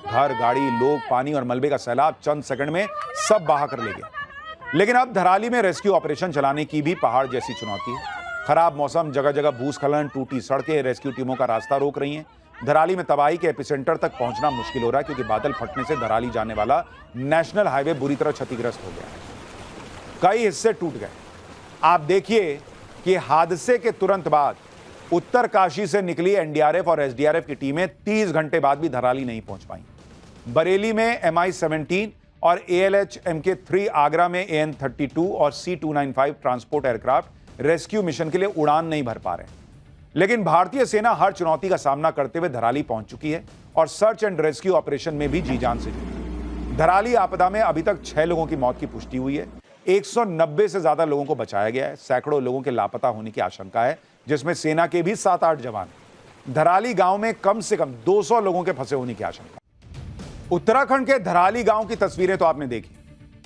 घर, गाड़ी, लोग, पानी और मलबे का सैलाब चंद सेकंड में सब बहा कर ले गया। लेकिन अब धराली में रेस्क्यू ऑपरेशन चलाने की भी पहाड़ जैसी चुनौती है। खराब मौसम, जगह जगह भूस्खलन, टूटी सड़कें रेस्क्यू टीमों का रास्ता रोक रही हैं। धराली में तबाही के एपिसेंटर तक पहुंचना मुश्किल हो रहा है क्योंकि बादल फटने से धराली जाने वाला नेशनल हाईवे बुरी तरह क्षतिग्रस्त हो गया है। कई हिस्से टूट गए। आप देखिए कि हादसे के तुरंत बाद उत्तरकाशी से निकली एनडीआरएफ और एसडीआरएफ की टीमें 30 घंटे बाद भी धराली नहीं पहुंच पाई। बरेली में MI-17 और ALH MK3, आगरा में AN-32 और C-295 transport aircraft rescue mission के लिए उड़ान नहीं भर पा रहे। लेकिन भारतीय सेना हर चुनौती का सामना करते हुए धराली पहुंच चुकी है और सर्च एंड रेस्क्यू ऑपरेशन में भी जी जान से जुटी। धराली आपदा में अभी तक 6 लोगों की मौत की पुष्टि हुई है। 190 से ज्यादा लोगों को बचाया गया है। सैकड़ों लोगों के लापता होने की आशंका है, जिसमें सेना के भी 7-8 जवान। धराली गांव में कम से कम 200 लोगों के फंसे होने की आशंका। उत्तराखंड के धराली गांव की तस्वीरें तो आपने देखी,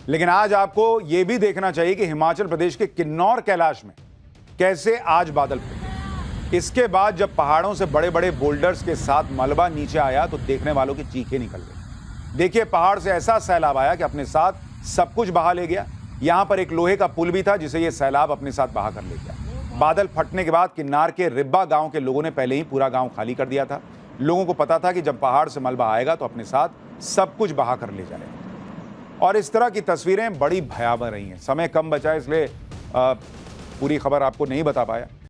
लेकिन आज आपको यह भी देखना चाहिए कि हिमाचल प्रदेश के किन्नौर कैलाश में कैसे आज बादल फटे। इसके बाद जब पहाड़ों से बड़े बड़े बोल्डर्स के साथ मलबा नीचे आया तो देखने वालों की चीखें निकल गई। देखिए, पहाड़ से ऐसा सैलाब आया कि अपने साथ सब कुछ बहा ले गया। यहां पर एक लोहे का पुल भी था जिसे यह सैलाब अपने साथ बहा कर ले गया। बादल फटने के बाद किन्नार के रिब्बा गांव के लोगों ने पहले ही पूरा गांव खाली कर दिया था। लोगों को पता था कि जब पहाड़ से मलबा आएगा तो अपने साथ सब कुछ बहा कर ले जाएगा। और इस तरह की तस्वीरें बड़ी भयावह रही हैं। समय कम बचा है, इसलिए पूरी खबर आपको नहीं बता पाया।